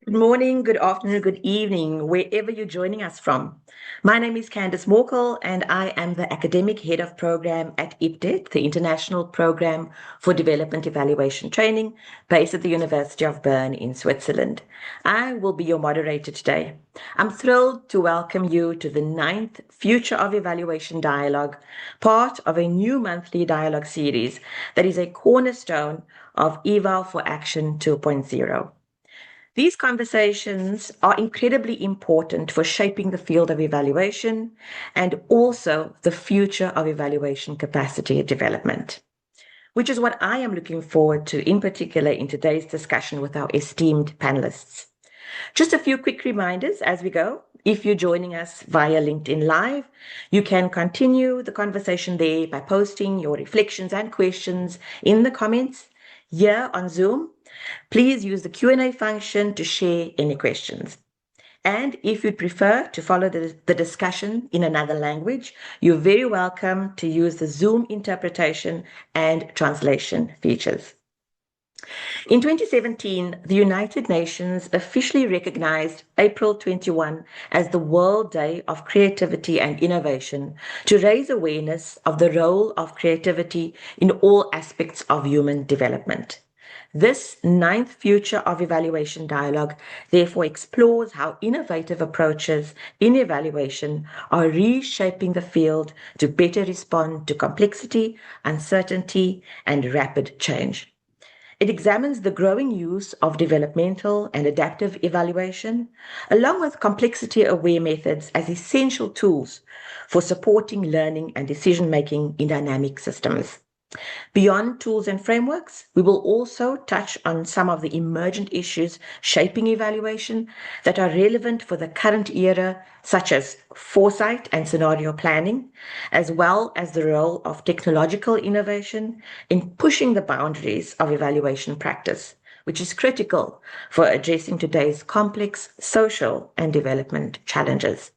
Good morning, good afternoon, good evening, wherever you're joining us from. My name is Candice Morkel, and I am the Academic Head of Program at IPDET, the International Program for Development Evaluation Training, based at the University of Bern in Switzerland. I will be your moderator today. I'm thrilled to welcome you to the 9th Future of Evaluation Dialogue, part of a new monthly dialogue series that is a cornerstone of Eval for Action 2.0. These conversations are incredibly important for shaping the field of evaluation and also the future of evaluation capacity development, which is what I am looking forward to in particular in today's discussion with our esteemed panelists. Just a few quick reminders as we go. If you're joining us via LinkedIn Live, you can continue the conversation there by posting your reflections and questions in the comments. Here on Zoom, please use the Q&A function to share any questions. And if you'd prefer to follow the discussion in another language, you're very welcome to use the Zoom interpretation and translation features. In 2017, the United Nations officially recognized April 21 as the World Day of Creativity and Innovation to raise awareness of the role of creativity in all aspects of human development. This 9th Future of Evaluation Dialogue therefore explores how innovative approaches in evaluation are reshaping the field to better respond to complexity, uncertainty, and rapid change. It examines the growing use of developmental and adaptive evaluation, along with complexity-aware methods as essential tools for supporting learning and decision-making in dynamic systems. Beyond tools and frameworks, we will also touch on some of the emergent issues shaping evaluation that are relevant for the current era, such as foresight and scenario planning, as well as the role of technological innovation in pushing the boundaries of evaluation practice, which is critical for addressing today's complex social and development challenges.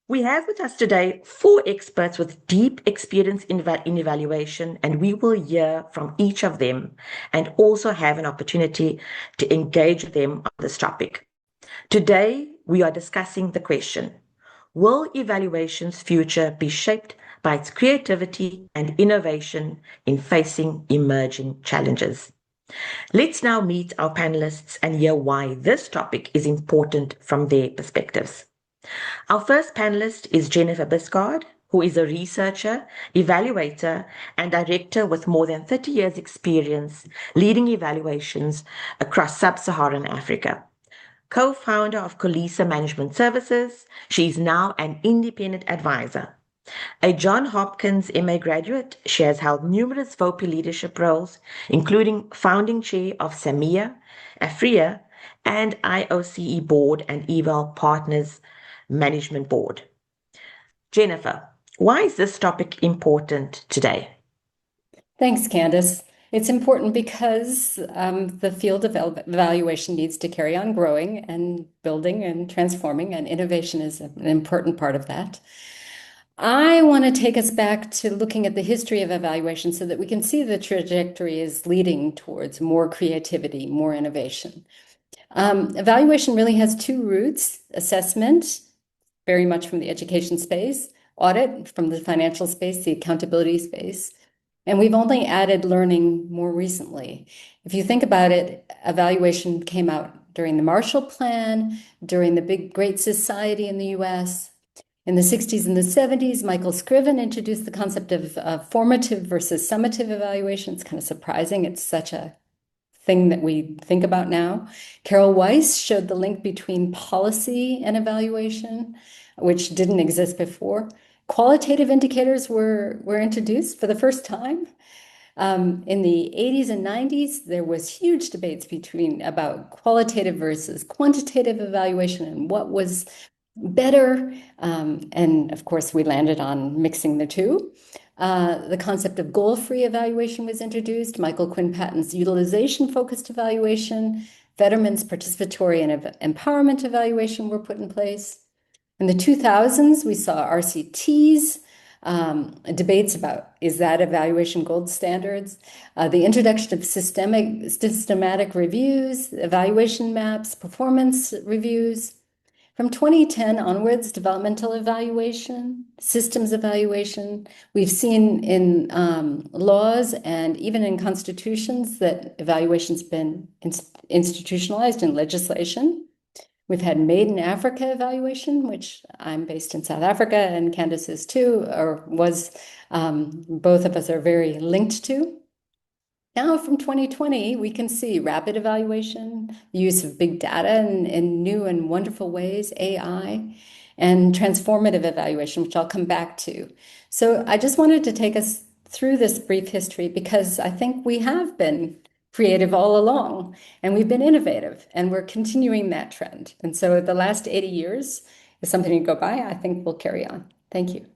We have with us today 4 experts with deep experience in evaluation, and we will hear from each of them and also have an opportunity to engage with them on this topic. Today, we are discussing the question, will evaluation's future be shaped by its creativity and innovation in facing emerging challenges? Let's now meet our panelists and hear why this topic is important from their perspectives. Our first panelist is Jennifer Biscard, who is a researcher, evaluator, and director with more than 30 years' experience leading evaluations across sub-Saharan Africa. Co-founder of Colisa Management Services, she is now an independent advisor. A Johns Hopkins MA graduate, she has held numerous VOPI leadership roles, including founding chair of SAMIA, AFRIA, and IOCE Board and Eval Partners Management Board. Jennifer, why is this topic important today? Thanks, Candice. It's important because the field of evaluation needs to carry on growing and building and transforming, and innovation is an important part of that. I want to take us back to looking at the history of evaluation so that we can see the trajectory is leading towards more creativity, more innovation. Evaluation really has 2 roots: assessment, very much from the education space, audit from the financial space, the accountability space. And we've only added learning more recently. If you think about it, evaluation came out during the Marshall Plan, during the big Great Society in the US. In the 60s and the 70s, Michael Scriven introduced the concept of formative versus summative evaluation. It's kind of surprising. It's such a thing that we think about now. Carol Weiss showed the link between policy and evaluation, which didn't exist before. Qualitative indicators were introduced for the first time. In the 80s and 90s, there was huge debates about qualitative versus quantitative evaluation and what was better. And of course, we landed on mixing the two. The concept of goal-free evaluation was introduced. Michael Quinn Patton's utilization-focused evaluation, Fetterman's participatory and empowerment evaluation were put in place. In the 2000s, we saw RCTs debates about, is that evaluation gold standards? The introduction of systematic reviews, evaluation maps, performance reviews. From 2010 onwards, developmental evaluation, systems evaluation, we've seen in laws and even in constitutions that evaluation's been institutionalized in legislation. We've had Made in Africa evaluation, which I'm based in South Africa and Candace is too, or was, both of us are very linked to. Now from 2020, we can see rapid evaluation, the use of big data in new and wonderful ways, AI, and transformative evaluation, which I'll come back to. So I just wanted to take us through this brief history because I think we have been creative all along and we've been innovative and we're continuing that trend. And so the last 80 years is something to go by. I think we'll carry on. Thank you.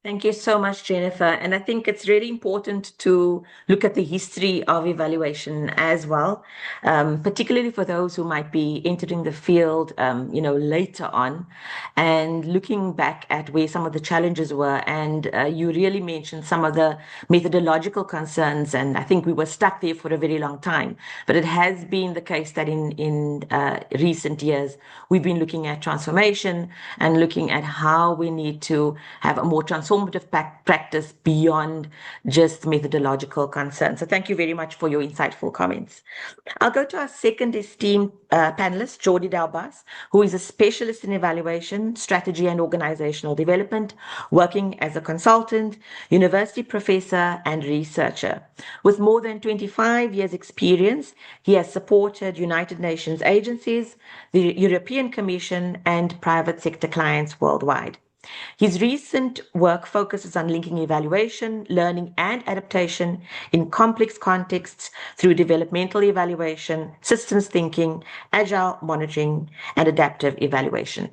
Thank you so much, Jennifer. And I think it's really important to look at the history of evaluation as well, particularly for those who might be entering the field, later on, and looking back at where some of the challenges were. And you really mentioned some of the methodological concerns, and I think we were stuck there for a very long time. But it has been the case that in recent years, we've been looking at transformation and looking at how we need to have a more transformative practice beyond just methodological concerns. So thank you very much for your insightful comments. I'll go to our second esteemed panelist, Jordi Dalbas, who is a specialist in evaluation, strategy, and organizational development, working as a consultant, university professor, and researcher. With more than 25 years' experience, he has supported United Nations agencies, the European Commission, and private sector clients worldwide. His recent work focuses on linking evaluation, learning, and adaptation in complex contexts through developmental evaluation, systems thinking, agile monitoring, and adaptive evaluation.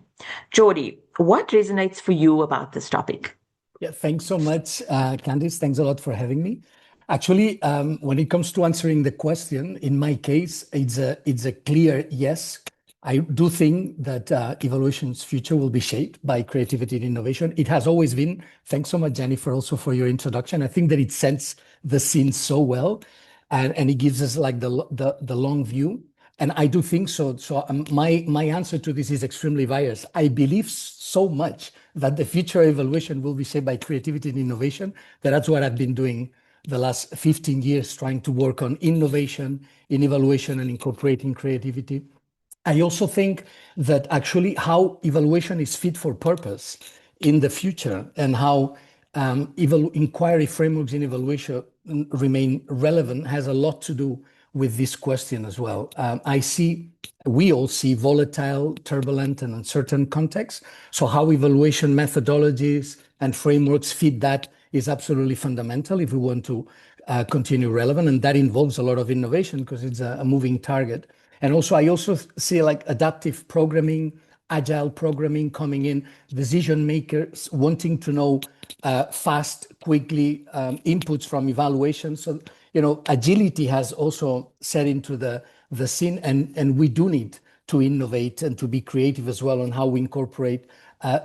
Jordi, what resonates for you about this topic? Yeah, thanks so much, Candice. Thanks a lot for having me. Actually, when it comes to answering the question, in my case, it's a clear yes. I do think that evaluation's future will be shaped by creativity and innovation. It has always been. Thanks so much, Jennifer, also for your introduction. I think that it sets the scene so well, and it gives us like the long view. And I do think so. So my answer to this is extremely biased. I believe so much that the future evaluation will be shaped by creativity and innovation. That's what I've been doing the last 15 years, trying to work on innovation in evaluation and incorporating creativity. I also think that actually how evaluation is fit for purpose in the future and how inquiry frameworks in evaluation remain relevant has a lot to do with this question as well. We all see volatile, turbulent, and uncertain contexts. So how evaluation methodologies and frameworks fit that is absolutely fundamental if we want to continue relevant. And that involves a lot of innovation because it's a moving target. And also, I also see like adaptive programming, agile programming coming in, decision makers wanting to know fast, quickly inputs from evaluation. So, agility has also set into the scene, and we do need to innovate and to be creative as well on how we incorporate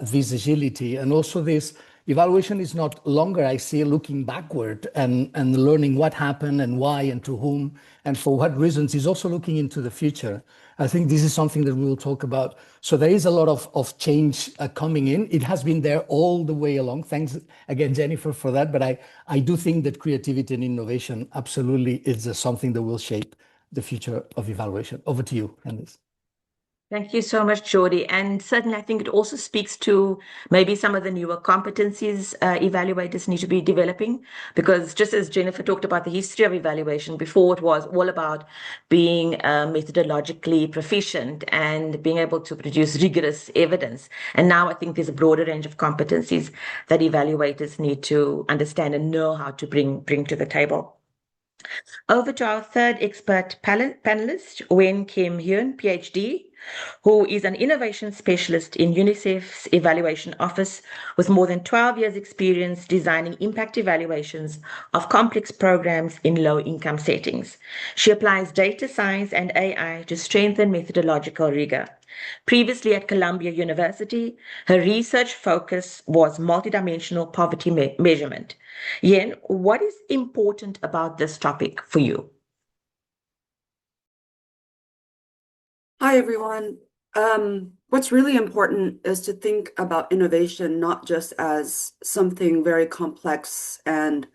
this agility. And also this evaluation is not longer, I see, looking backward and learning what happened and why and to whom and for what reasons. Is also looking into the future. I think this is something that we will talk about. So there is a lot of change coming in. It has been there all the way along. Thanks again, Jennifer, for that. But I do think that creativity and innovation absolutely is something that will shape the future of evaluation. Over to you, Candice. Thank you so much, Jordi. And certainly, I think it also speaks to maybe some of the newer competencies evaluators need to be developing. Because just as Jennifer talked about the history of evaluation, before it was all about being methodologically proficient and being able to produce rigorous evidence. And now I think there's a broader range of competencies that evaluators need to understand and know how to bring to the table. Over to our third expert panelist, Wen Kim Hyun, PhD, who is an innovation specialist in UNICEF's Evaluation Office with more than 12 years' experience designing impact evaluations of complex programs in low-income settings. She applies data science and AI to strengthen methodological rigor. Previously at Columbia University, her research focus was multidimensional poverty measurement. Yen, what is important about this topic for you? Hi, everyone. What's really important is to think about innovation not just as something very complex and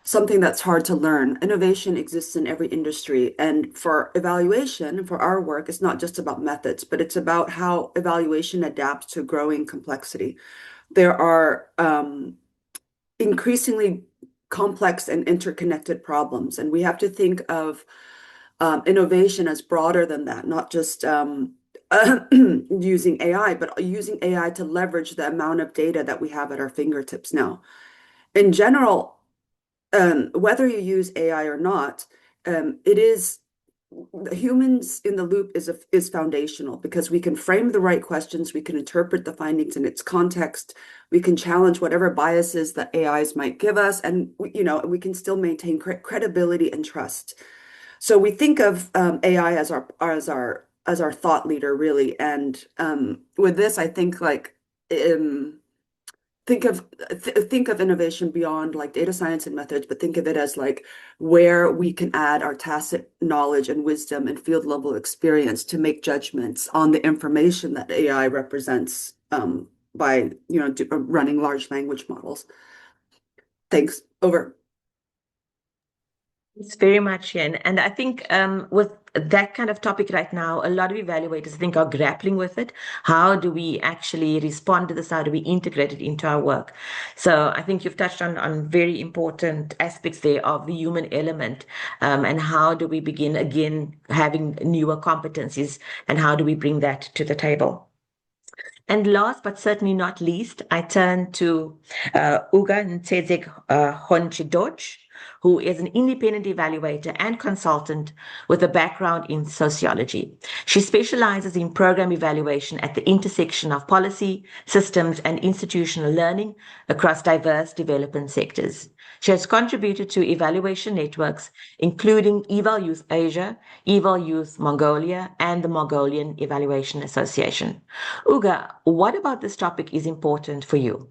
something that's hard to learn. Innovation exists in every industry. And for evaluation, for our work, it's not just about methods, but it's about how evaluation adapts to growing complexity. There are increasingly complex and interconnected problems, and we have to think of innovation as broader than that, not just using AI, but using AI to leverage the amount of data that we have at our fingertips now. In general, whether you use AI or not, it is humans in the loop is foundational because we can frame the right questions, we can interpret the findings in its context, we can challenge whatever biases that AIs might give us, and we can still maintain credibility and trust. So we think of AI as our thought leader, really. And with this, I think think of innovation beyond like data science and methods, but think of it as like where we can add our tacit knowledge and wisdom and field level experience to make judgments on the information that AI represents by running large language models. Thanks. Over. It's very much, Yen. And I think with that kind of topic right now, a lot of evaluators, I think, are grappling with it. How do we actually respond to this? How do we integrate it into our work? So I think you've touched on very important aspects there of the human element, and how do we begin again having newer competencies, and how do we bring that to the table? And last but certainly not least, I turn to Uga Ntezek Honchidoj, who is an independent evaluator and consultant with a background in sociology. She specializes in program evaluation at the intersection of policy, systems, and institutional learning across diverse development sectors. She has contributed to evaluation networks, including Eval Youth Asia, Eval Youth Mongolia, and the Mongolian Evaluation Association. Uga, what about this topic is important for you?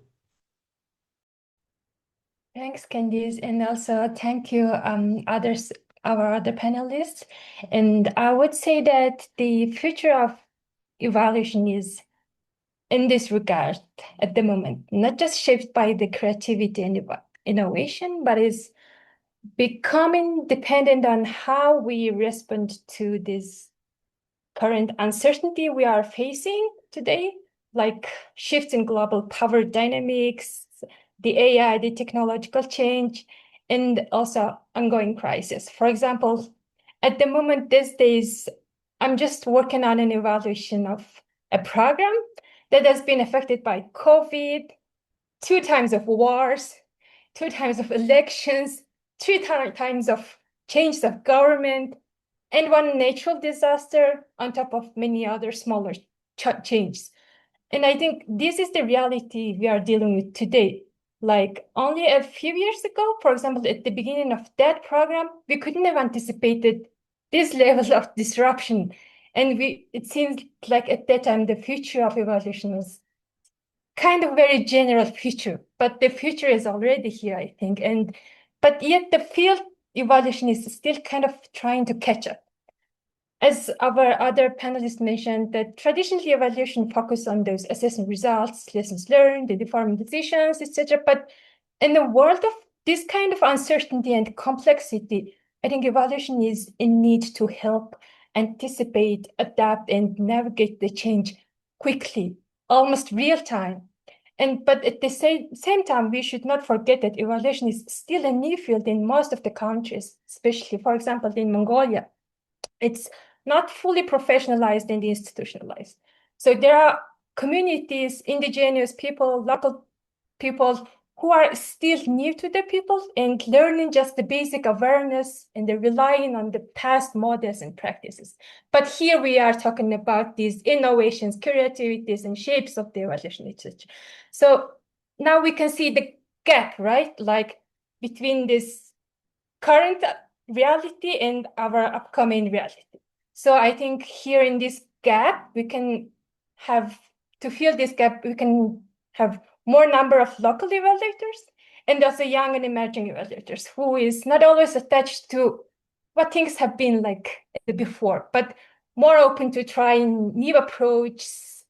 Thanks, Candice, and also thank you, our other panelists. And I would say that the future of evaluation is in this regard at the moment, not just shaped by the creativity and innovation, but is becoming dependent on how we respond to this current uncertainty we are facing today, like shifts in global power dynamics, the AI, the technological change, and also ongoing crisis. For example, at the moment these days, I'm just working on an evaluation of a program that has been affected by COVID, 2 times of wars, 2 times of elections, 3 times of changes of government, and 1 natural disaster on top of many other smaller changes. And I think this is the reality we are dealing with today. Like only a few years ago, for example, at the beginning of that program, we couldn't have anticipated this level of disruption. And it seems like at that time, the future of evaluation was kind of very general future, but the future is already here, I think. But yet the field evaluation is still kind of trying to catch up. As our other panelists mentioned, that traditionally evaluation focus on those assessing results, lessons learned, the deforming decisions, etc. But in the world of this kind of uncertainty and complexity, I think evaluation is in need to help anticipate, adapt, and navigate the change quickly, almost real time. But at the same time, we should not forget that evaluation is still a new field in most of the countries, especially, for example, in Mongolia. It's not fully professionalized and institutionalized. So there are communities, indigenous people, local people who are still new to the people and learning just the basic awareness and they're relying on the past models and practices. But here we are talking about these innovations, creativities, and shapes of the evaluation literature. So now we can see the gap, right? Like between this current reality and our upcoming reality. So I think here in this gap, we can have, to fill this gap, we can have more number of local evaluators and also young and emerging evaluators who is not always attached to what things have been like before, but more open to trying new approaches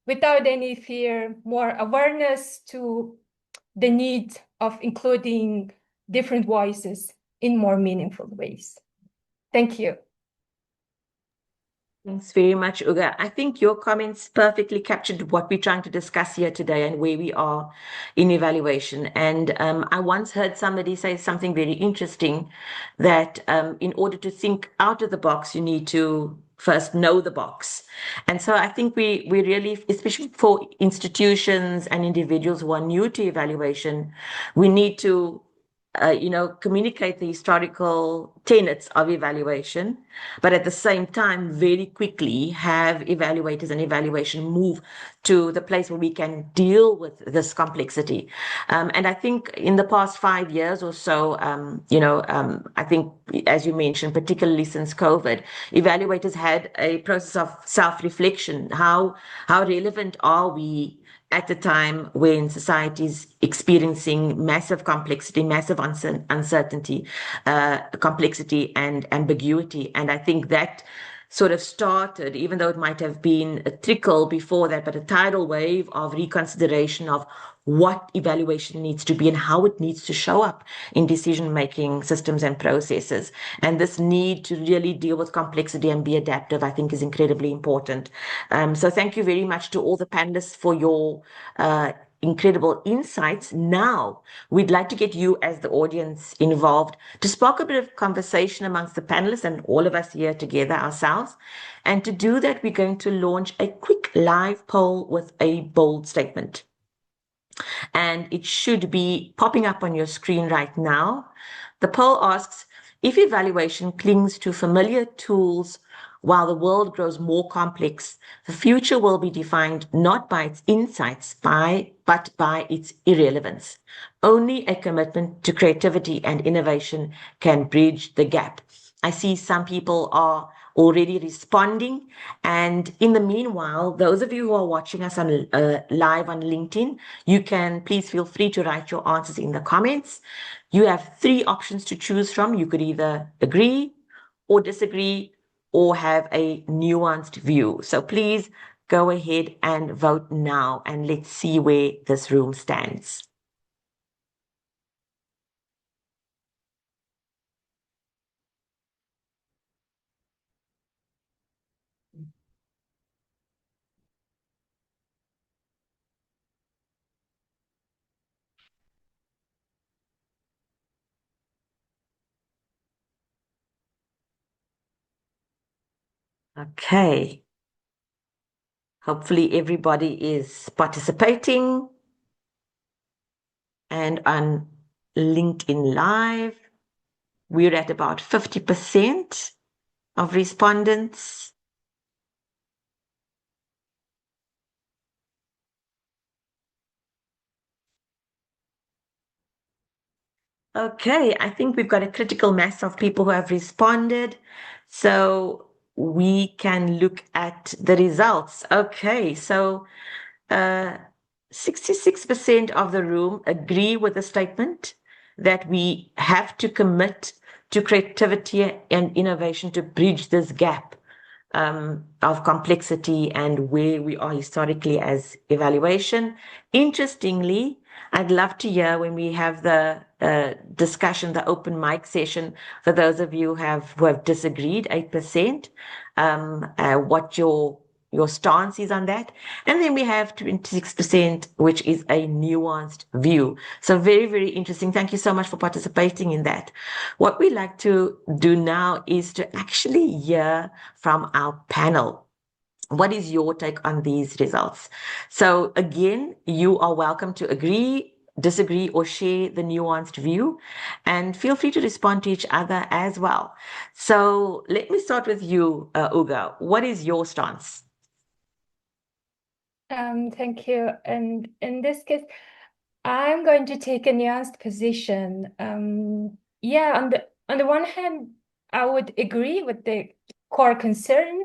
without any fear, more awareness to the need of including different voices in more meaningful ways. Thank you. Thanks very much, Uga. I think your comments perfectly captured what we're trying to discuss here today and where we are in evaluation. And I once heard somebody say something very interesting, that in order to think out of the box, you need to first know the box. And so I think we really, especially for institutions and individuals who are new to evaluation, we need to communicate the historical tenets of evaluation, but at the same time, very quickly have evaluators and evaluation move to the place where we can deal with this complexity. And I think in the past 5 years or so, I think, as you mentioned, particularly since COVID, evaluators had a process of self-reflection. How relevant are we at the time when society is experiencing massive complexity, massive uncertainty, complexity and ambiguity. And I think that sort of started, even though it might have been a trickle before that, but a tidal wave of reconsideration of what evaluation needs to be and how it needs to show up in decision-making systems and processes. And this need to really deal with complexity and be adaptive, I think, is incredibly important. So thank you very much to all the panelists for your incredible insights. Now, we'd like to get you as the audience involved to spark a bit of conversation amongst the panelists and all of us here together ourselves. And to do that, we're going to launch a quick live poll with a bold statement. And it should be popping up on your screen right now. The poll asks, if evaluation clings to familiar tools while the world grows more complex, the future will be defined not by its insights, but by its irrelevance. Only a commitment to creativity and innovation can bridge the gap. I see some people are already responding. And in the meanwhile, those of you who are watching us on live on LinkedIn, you can please feel free to write your answers in the comments. You have 3 options to choose from. You could either agree or disagree or have a nuanced view. So please go ahead and vote now, and let's see where this room stands. Okay. Hopefully everybody is participating. And on LinkedIn Live, we're at about 50% of respondents. Okay, I think we've got a critical mass of people who have responded. So we can look at the results. Okay, so 66% of the room agree with the statement that we have to commit to creativity and innovation to bridge this gap of complexity and where we are historically as evaluation. Interestingly, I'd love to hear when we have the discussion, the open mic session, for those of you who have disagreed, 8%, what your stance is on that. And then we have 26%, which is a nuanced view. So very, very interesting. Thank you so much for participating in that. What we like to do now is to actually hear from our panel. What is your take on these results? So again, you are welcome to agree disagree, or share the nuanced view. And feel free to respond to each other as well. So let me start with you, Uga. What is your stance? Thank you. And in this case, I'm going to take a nuanced position. Yeah, on the one hand, I would agree with the core concern,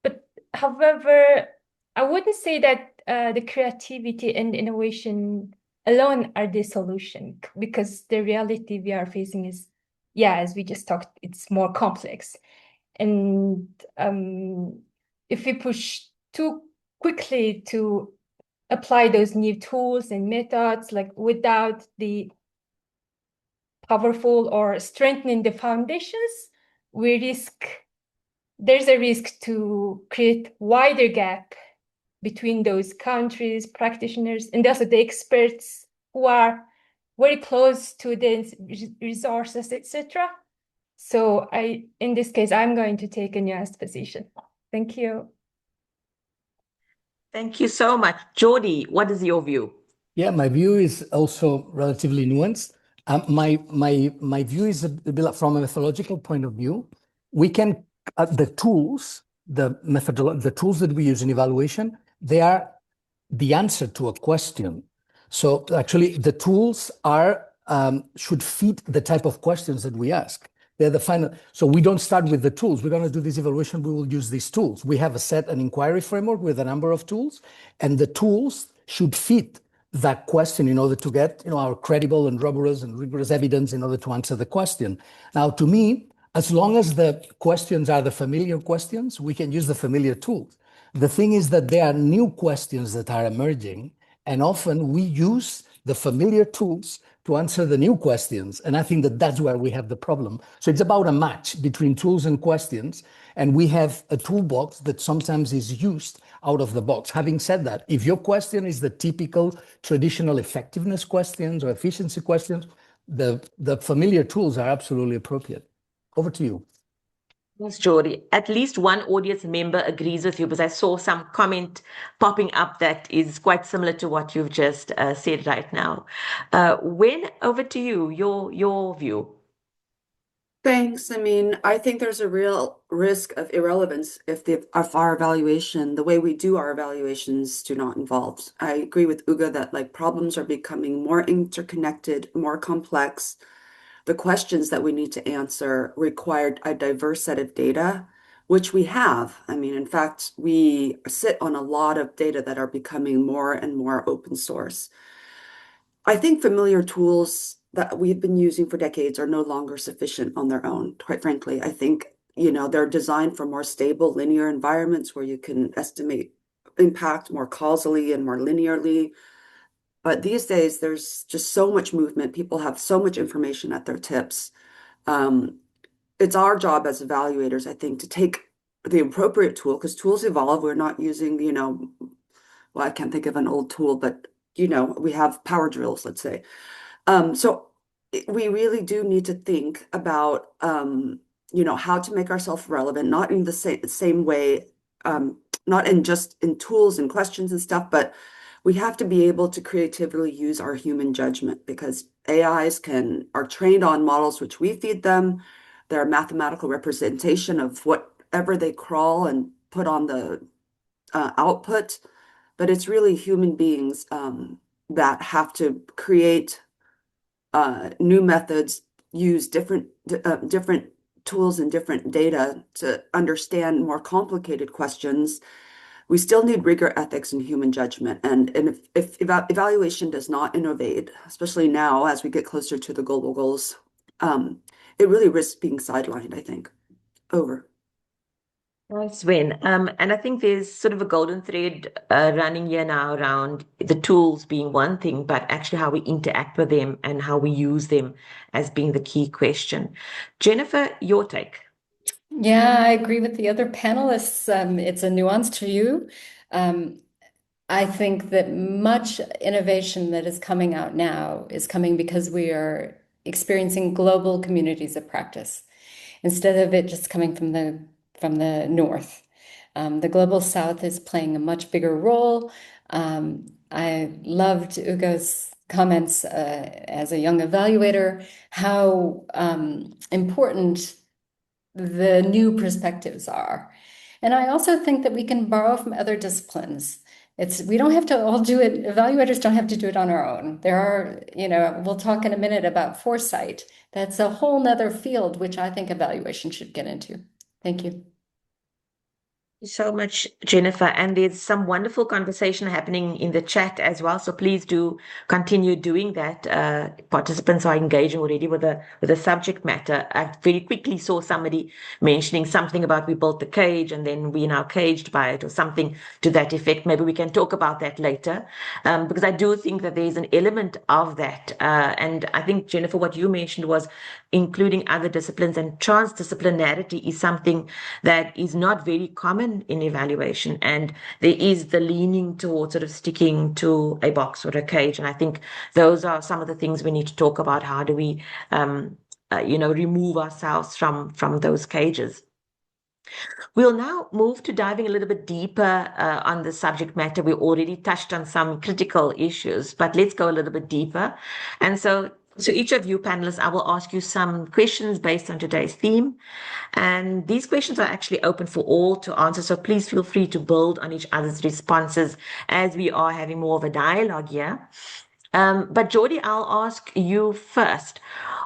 but however, I wouldn't say that the creativity and innovation alone are the solution, because the reality we are facing is, yeah, as we just talked, it's more complex. And if we push too quickly to apply those new tools and methods, like without the powerful or strengthening the foundations, there's a risk to create wider gap between those countries, practitioners, and also the experts who are very close to the resources, etc. So in this case, I'm going to take a nuanced position. Thank you. Thank you so much. Jody, what is your view? Yeah, my view is also relatively nuanced. My view is a bit from a methodological point of view. We can the tools, the tools that we use in evaluation, they are the answer to a question. So actually, the tools are should fit the type of questions that we ask. They're the final. So we don't start with the tools. We're going to do this evaluation. We will use these tools. We have an inquiry framework with a number of tools, and the tools should fit that question in order to get our credible and rigorous evidence in order to answer the question. Now, to me, as long as the questions are the familiar questions, we can use the familiar tools. The thing is that there are new questions that are emerging, and often we use the familiar tools to answer the new questions. And I think that that's where we have the problem. So it's about a match between tools and questions. And we have a toolbox that sometimes is used out of the box. Having said that, if your question is the typical traditional effectiveness questions or efficiency questions, the familiar tools are absolutely appropriate. Over to you. Yes, Jody. At least one audience member agrees with you, because I saw some comment popping up that is quite similar to what you've just said right now. Wen, over to you, your view. Thanks. I mean, I think there's a real risk of irrelevance if our evaluation, the way we do our evaluations, do not involve. I agree with Uga that like problems are becoming more interconnected, more complex. The questions that we need to answer require a diverse set of data, which we have. I mean, in fact, we sit on a lot of data that are becoming more and more open source. I think familiar tools that we've been using for decades are no longer sufficient on their own, quite frankly. I think, they're designed for more stable linear environments where you can estimate impact more causally and more linearly. But these days, there's just so much movement. People have so much information at their tips. Um, it's our job as evaluators, I think, to take the appropriate tool, because tools evolve. We're not using, well, I can't think of an old tool, but we have power drills, let's say. So we really do need to think about, how to make ourselves relevant, not in the same way, not in just in tools and questions and stuff, but we have to be able to creatively use our human judgment, because are trained on models which we feed them. They're a mathematical representation of whatever they crawl and put on the output, but it's really human beings that have to create new methods, use different tools and different data to understand more complicated questions. We still need rigor, ethics, and human judgment. And if evaluation does not innovate, especially now as we get closer to the global goals, it really risks being sidelined, I think. Over. Nice, Wen. And I think there's sort of a golden thread running here now around the tools being one thing, but actually how we interact with them and how we use them as being the key question. Jennifer, your take. Yeah, I agree with the other panelists. It's a nuanced view. Um, I think that much innovation that is coming out now is coming because we are experiencing global communities of practice instead of it just coming from the north. The global south is playing a much bigger role. I loved Ugo's comments as a young evaluator, how important the new perspectives are. And I also think that we can borrow from other disciplines. We don't have to all do it. Evaluators don't have to do it on our own. There are, we'll talk in a minute about foresight. That's a whole nother field, which I think evaluation should get into. Thank you. So much, Jennifer. And there's some wonderful conversation happening in the chat as well. So please do continue doing that. Participants are engaging already with the subject matter. I very quickly saw somebody mentioning something about we built the cage and then we're now caged by it or something to that effect. Maybe we can talk about that later, because I do think that there's an element of that. And I think, Jennifer, what you mentioned was including other disciplines, and transdisciplinarity is something that is not very common in evaluation, and there is the leaning towards sort of sticking to a box or a cage, and I think those are some of the things we need to talk about. How do we remove ourselves from those cages? We'll now move to diving a little bit deeper on the subject matter. We already touched on some critical issues, but let's go a little bit deeper. And so each of you panelists, I will ask you some questions based on today's theme. And these questions are actually open for all to answer. So please feel free to build on each other's responses as we are having more of a dialogue here. But Geordie, I'll ask you first.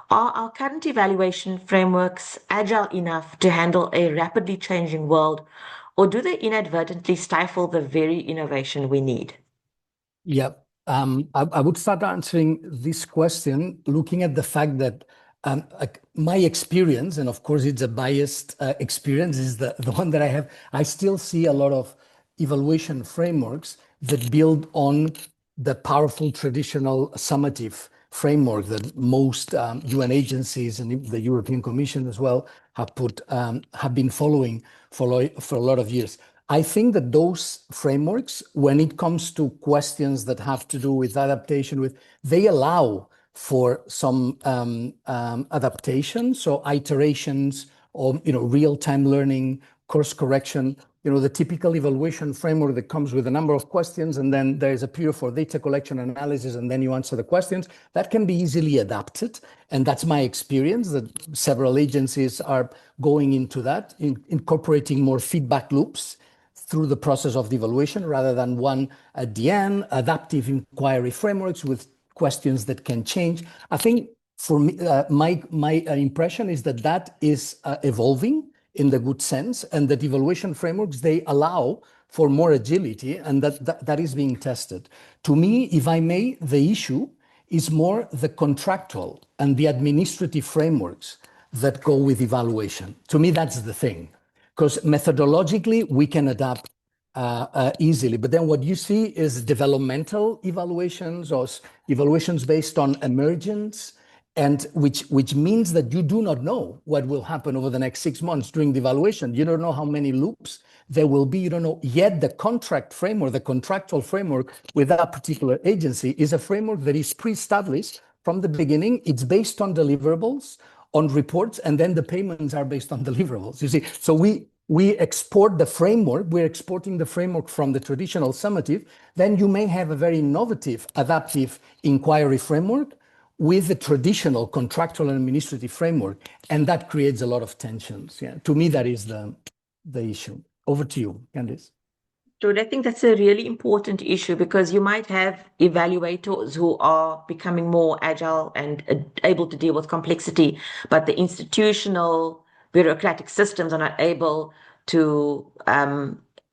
Are our current evaluation frameworks agile enough to handle a rapidly changing world, or do they inadvertently stifle the very innovation we need? Yeah, I would start answering this question looking at the fact that my experience, and of course it's a biased experience, is the one that I have. I still see a lot of evaluation frameworks that build on the powerful traditional summative framework that most UN agencies and the European Commission as well have been following for a lot of years. I think that those frameworks, when it comes to questions that have to do with adaptation, they allow for some adaptation, so iterations or real-time learning, course correction. The typical evaluation framework that comes with a number of questions, and then there is a period for data collection analysis, and then you answer the questions. That can be easily adapted, and that's my experience, that several agencies are going into that, incorporating more feedback loops through the process of the evaluation rather than one at the end, adaptive inquiry frameworks with questions that can change. I think for me, my impression is that is evolving in the good sense, and that evaluation frameworks, they allow for more agility, and that is being tested. To me, if I may, the issue is more the contractual and the administrative frameworks that go with evaluation. To me, that's the thing. Because methodologically, we can adapt easily. But then what you see is developmental evaluations or evaluations based on emergence, and which means that you do not know what will happen over the next 6 months during the evaluation. You don't know how many loops there will be. You don't know yet the contract framework, the contractual framework with that particular agency is a framework that is pre-established from the beginning. It's based on deliverables, on reports, and then the payments are based on deliverables. You see, so we export the framework, we're exporting the framework from the traditional summative. Then you may have a very innovative, adaptive inquiry framework with the traditional contractual and administrative framework, and that creates a lot of tensions. Yeah, to me, that is the issue. Over to you, Candice. Jude, I think that's a really important issue, because you might have evaluators who are becoming more agile and able to deal with complexity, but the institutional bureaucratic systems are not able to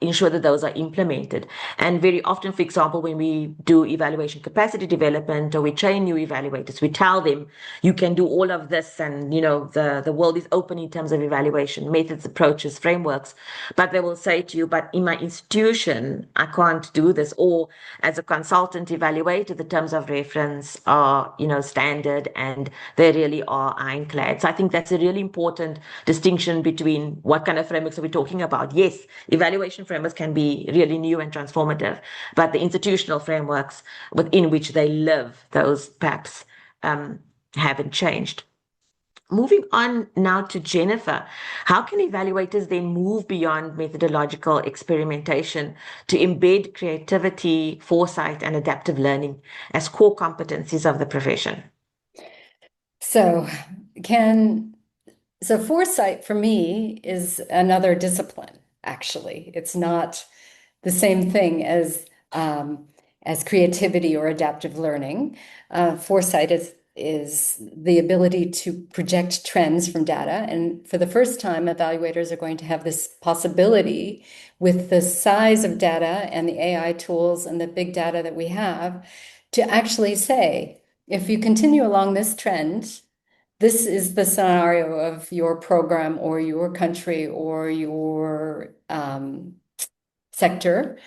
ensure that those are implemented. And very often, for example, when we do evaluation capacity development or we train new evaluators, we tell them, you can do all of this, and the world is open in terms of evaluation methods, approaches, frameworks. But they will say to you, but in my institution, I can't do this. Or as a consultant evaluator, the terms of reference are standard, and they really are ironclad. So I think that's a really important distinction between what kind of frameworks are we talking about. Yes, evaluation frameworks can be really new and transformative, but the institutional frameworks within which they live, those perhaps haven't changed. moving on now to Jennifer, how can evaluators then move beyond methodological experimentation to embed creativity, foresight, and adaptive learning as core competencies of the profession? So foresight for me is another discipline, actually. It's not the same thing as creativity or adaptive learning. Foresight is the ability to project trends from data. And for the first time, evaluators are going to have this possibility with the size of data and the AI tools and the big data that we have to actually say, if you continue along this trend, this is the scenario of your program or your country or your sector.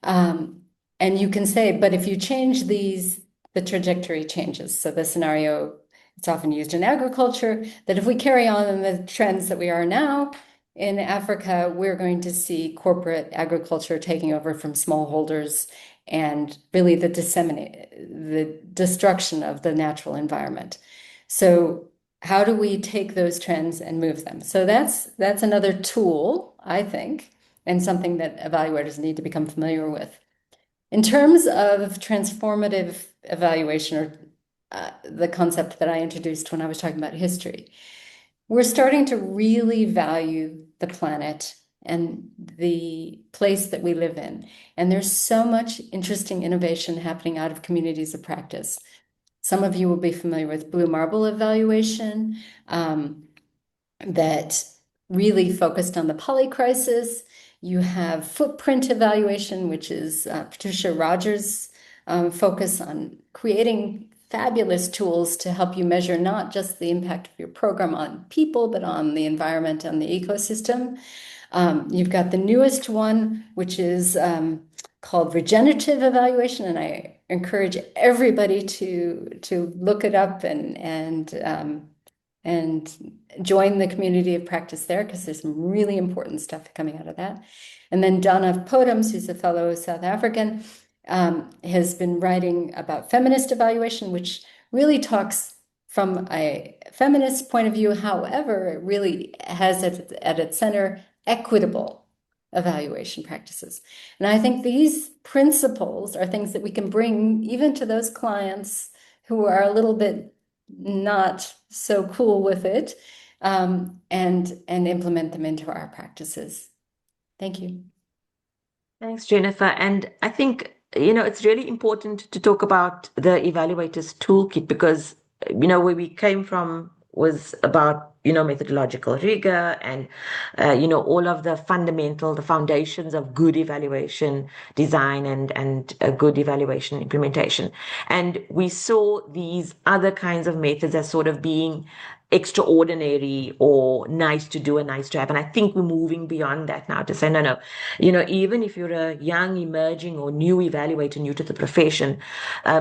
And you can say, but if you change these, the trajectory changes. So the scenario, it's often used in agriculture, that if we carry on in the trends that we are now in Africa, we're going to see corporate agriculture taking over from smallholders and really the destruction of the natural environment. So how do we take those trends and move them? So that's another tool, I think, and something that evaluators need to become familiar with. In terms of transformative evaluation, or the concept that I introduced when I was talking about history, we're starting to really value the planet and the place that we live in. And there's so much interesting innovation happening out of communities of practice. Some of you will be familiar with Blue Marble evaluation that really focused on the polycrisis. You have footprint evaluation, which is Patricia Rogers' focus on creating fabulous tools to help you measure not just the impact of your program on people, but on the environment and the ecosystem. You've got the newest one, which is called regenerative evaluation, and I encourage everybody to look it up and join the community of practice there, because there's some really important stuff coming out of that. And then Donna Potems, who's a fellow South African, has been writing about feminist evaluation, which really talks from a feminist point of view. However, it really has at its center equitable evaluation practices. And I think these principles are things that we can bring even to those clients who are a little bit not so cool with it, and implement them into our practices. Thank you. Thanks, Jennifer. And I think, it's really important to talk about the evaluators toolkit, because, where we came from was about, methodological rigor and, all of the foundations of good evaluation design and a good evaluation implementation. And we saw these other kinds of methods as sort of being extraordinary or nice to do and nice to have. And I think we're moving beyond that now to say, no, even if you're a young, emerging or new evaluator, new to the profession,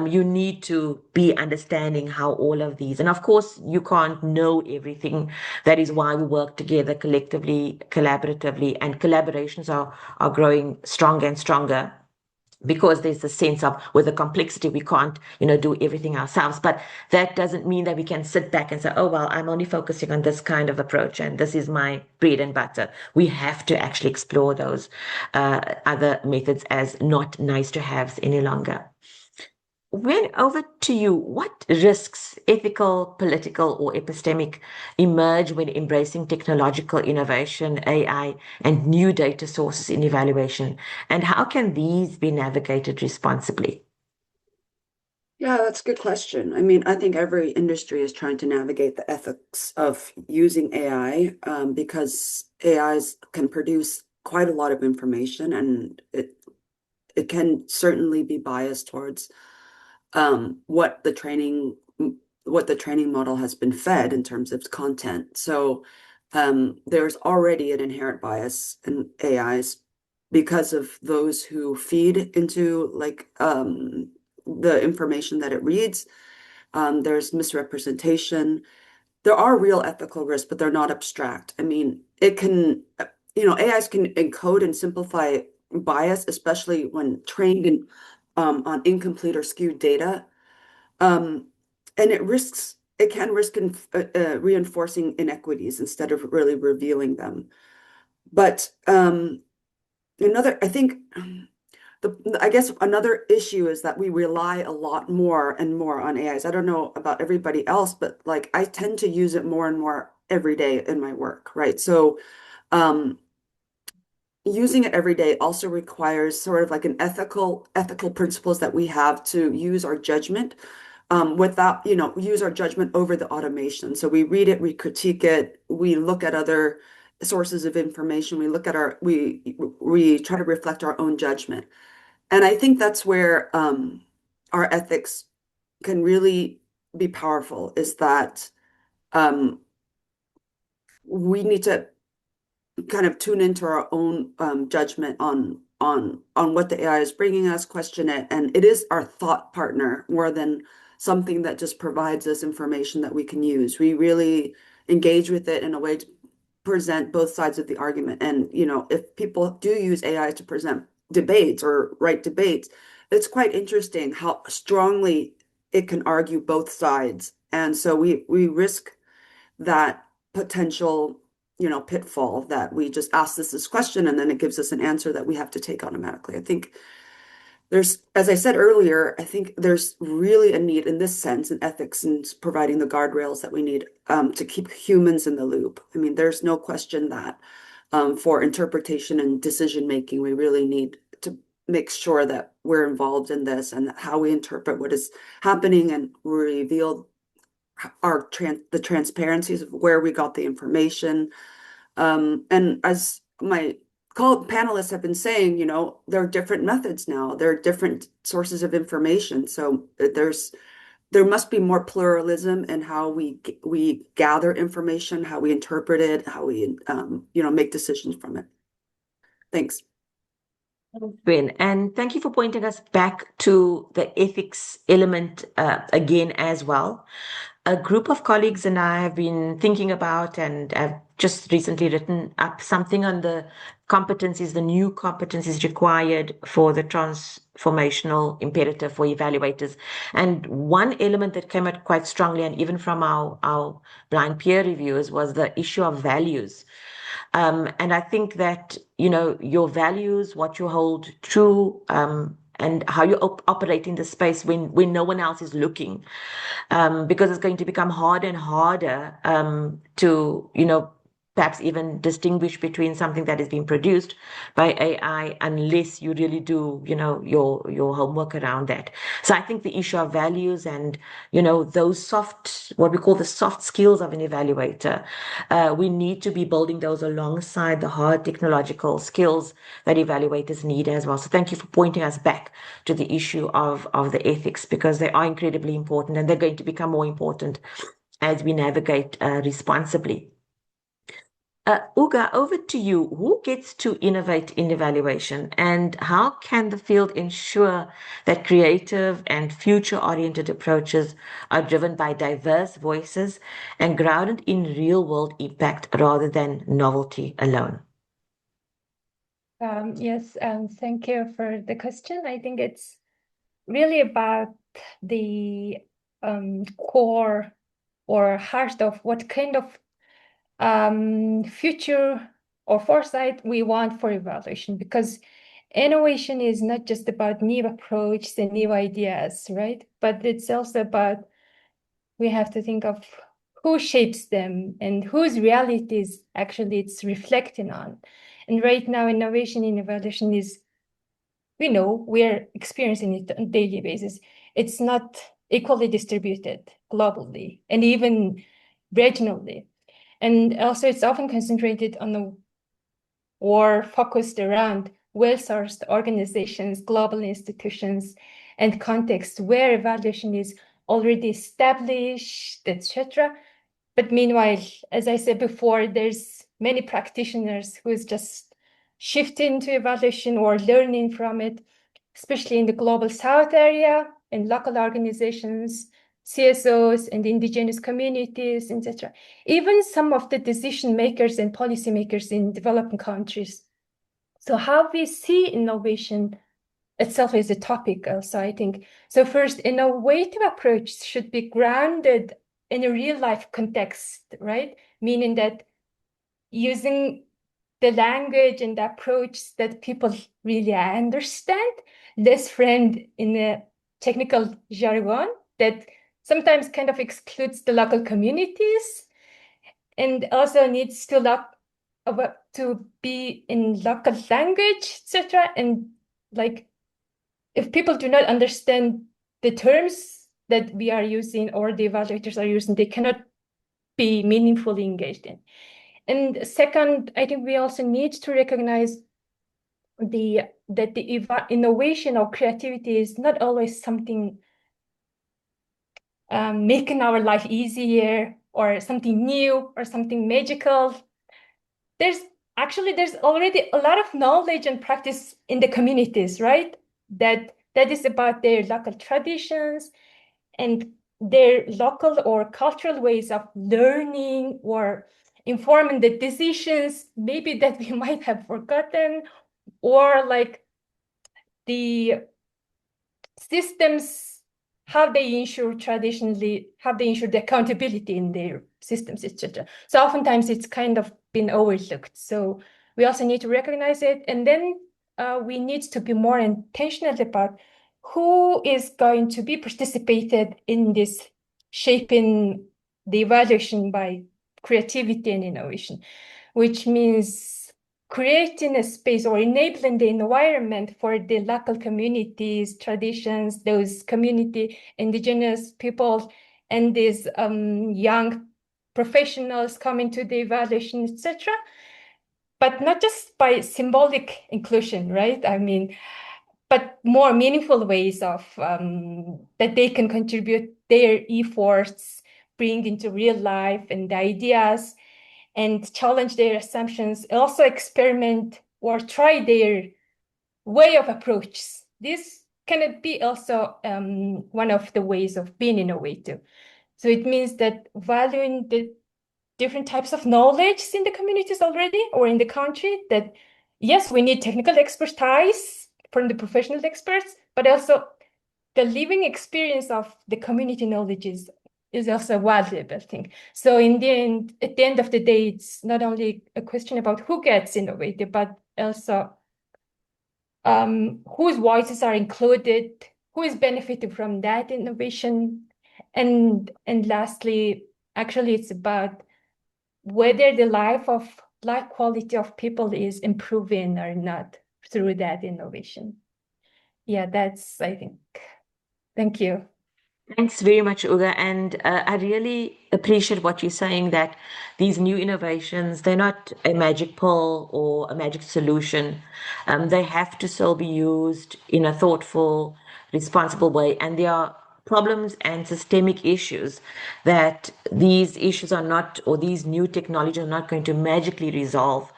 you need to be understanding how all of these, and of course, you can't know everything. That is why we work together collectively, collaboratively, and collaborations are growing stronger and stronger, because there's a sense of, with the complexity, we can't, do everything ourselves. But that doesn't mean that we can sit back and say, oh, well, I'm only focusing on this kind of approach and this is my bread and butter. We have to actually explore those other methods as not nice to haves any longer. When over to you, what risks, ethical, political, or epistemic, emerge when embracing technological innovation, AI, and new data sources in evaluation? And how can these be navigated responsibly? Yeah, that's a good question. I mean, I think every industry is trying to navigate the ethics of using AI, because AIs can produce quite a lot of information, and it can certainly be biased towards what the training model has been fed in terms of content. So there's already an inherent bias in AIs because of those who feed into the information that it reads. There's misrepresentation. There are real ethical risks, but they're not abstract. I mean, it can, AIs can encode and simplify bias, especially when trained on incomplete or skewed data. And it risks it can risk reinforcing inequities instead of really revealing them. But I think I guess another issue is that we rely a lot more and more on AIs. I don't know about everybody else, but like I tend to use it more and more every day in my work, right? So um, using it every day also requires sort of like an ethical principles that we have to use our judgment without, use our judgment over the automation. So we read it, we critique it, we look at other sources of information, we try to reflect our own judgment. And I think that's where our ethics can really be powerful, is that um, we need to kind of tune into our own judgment on what the AI is bringing us, question it, and it is our thought partner more than something that just provides us information that we can use. We really engage with it in a way to present both sides of the argument. And if people do use AI to present debates or write debates, it's quite interesting how strongly it can argue both sides. And so we risk that potential, pitfall that we just ask this question and then it gives us an answer that we have to take automatically. I think as I said earlier, I think there's really a need in this sense in ethics and providing the guardrails that we need to keep humans in the loop. I mean, there's no question that for interpretation and decision making, we really need to make sure that we're involved in this and how we interpret what is happening and reveal the transparencies of where we got the information. And as my panelists have been saying, there are different methods now. There are different sources of information. So there must be more pluralism in how we gather information, how we interpret it, how we make decisions from it. Thanks. Ben, and thank you for pointing us back to the ethics element again as well. A group of colleagues and I have been thinking about, and I've just recently written up something on the new competencies required for the transformational imperative for evaluators. And one element that came out quite strongly, and even from our blind peer reviewers, was the issue of values. And I think that, your values, what you hold true, and how you operate in the space when no one else is looking, because it's going to become harder and harder to, perhaps even distinguish between something that is being produced by AI unless you really do, your homework around that. So I think the issue of values and, those what we call the soft skills of an evaluator, we need to be building those alongside the hard technological skills that evaluators need as well. So thank you for pointing us back to the issue of the ethics, because they are incredibly important and they're going to become more important as we navigate responsibly. Uga, over to you. Who gets to innovate in evaluation, and how can the field ensure that creative and future-oriented approaches are driven by diverse voices and grounded in real-world impact rather than novelty alone? Yes, thank you for the question. I think it's really about the core or heart of what kind of future or foresight we want for evaluation, because innovation is not just about new approaches and new ideas, right? But it's also about, we have to think of who shapes them and whose realities actually it's reflecting on. And right now, innovation in evaluation is, we know we're experiencing it on a daily basis. It's not equally distributed globally and even regionally. And also it's often concentrated on or focused around well-sourced organizations, global institutions, and contexts where evaluation is already established, etc. But meanwhile, as I said before, there's many practitioners who is just shifting to evaluation or learning from it, especially in the global south area, in local organizations, CSOs and indigenous communities, etc. Even some of the decision makers and policymakers in developing countries. So how we see innovation itself is a topic also, I think. So first, innovative approach should be grounded in a real life context, right? Meaning that using the language and the approach that people really understand, less framed in a technical jargon that sometimes kind of excludes the local communities, and also needs to be in local language, etc. And like, if people do not understand the terms that we are using or the evaluators are using, they cannot be meaningfully engaged in. And second, I think we also need to recognize that the innovation or creativity is not always something making our life easier or something new or something magical. There's already a lot of knowledge and practice in the communities, right? That is about their local traditions and their local or cultural ways of learning or informing the decisions maybe that we might have forgotten, or like the systems, how they ensure the accountability in their systems, etc. So oftentimes it's kind of been overlooked. So we also need to recognize it, and then we need to be more intentional about who is going to be participated in this shaping the evaluation by creativity and innovation, which means creating a space or enabling the environment for the local communities, traditions, those community indigenous people, and these young professionals coming to the evaluation, etc. But not just by symbolic inclusion, right? I mean, but more meaningful ways of that they can contribute their efforts, bring into real life and the ideas, and challenge their assumptions, also experiment or try their way of approaches. This can be also one of the ways of being innovative. So it means that valuing the different types of knowledge in the communities already or in the country, that yes, we need technical expertise from the professional experts, but also the living experience of the community knowledge is also a valuable thing. So in the end, at the end of the day, it's not only a question about who gets innovative, but also whose voices are included, who is benefiting from that innovation. And lastly, actually, it's about whether the life quality of people is improving or not through that innovation. Yeah, that's, I think. Thank you. Thanks very much, Uga. And I really appreciate what you're saying, that these new innovations, they're not a magic pill or a magic solution. They have to still be used in a thoughtful, responsible way. And there are problems and systemic issues that these issues are not, or these new technologies are not going to magically resolve,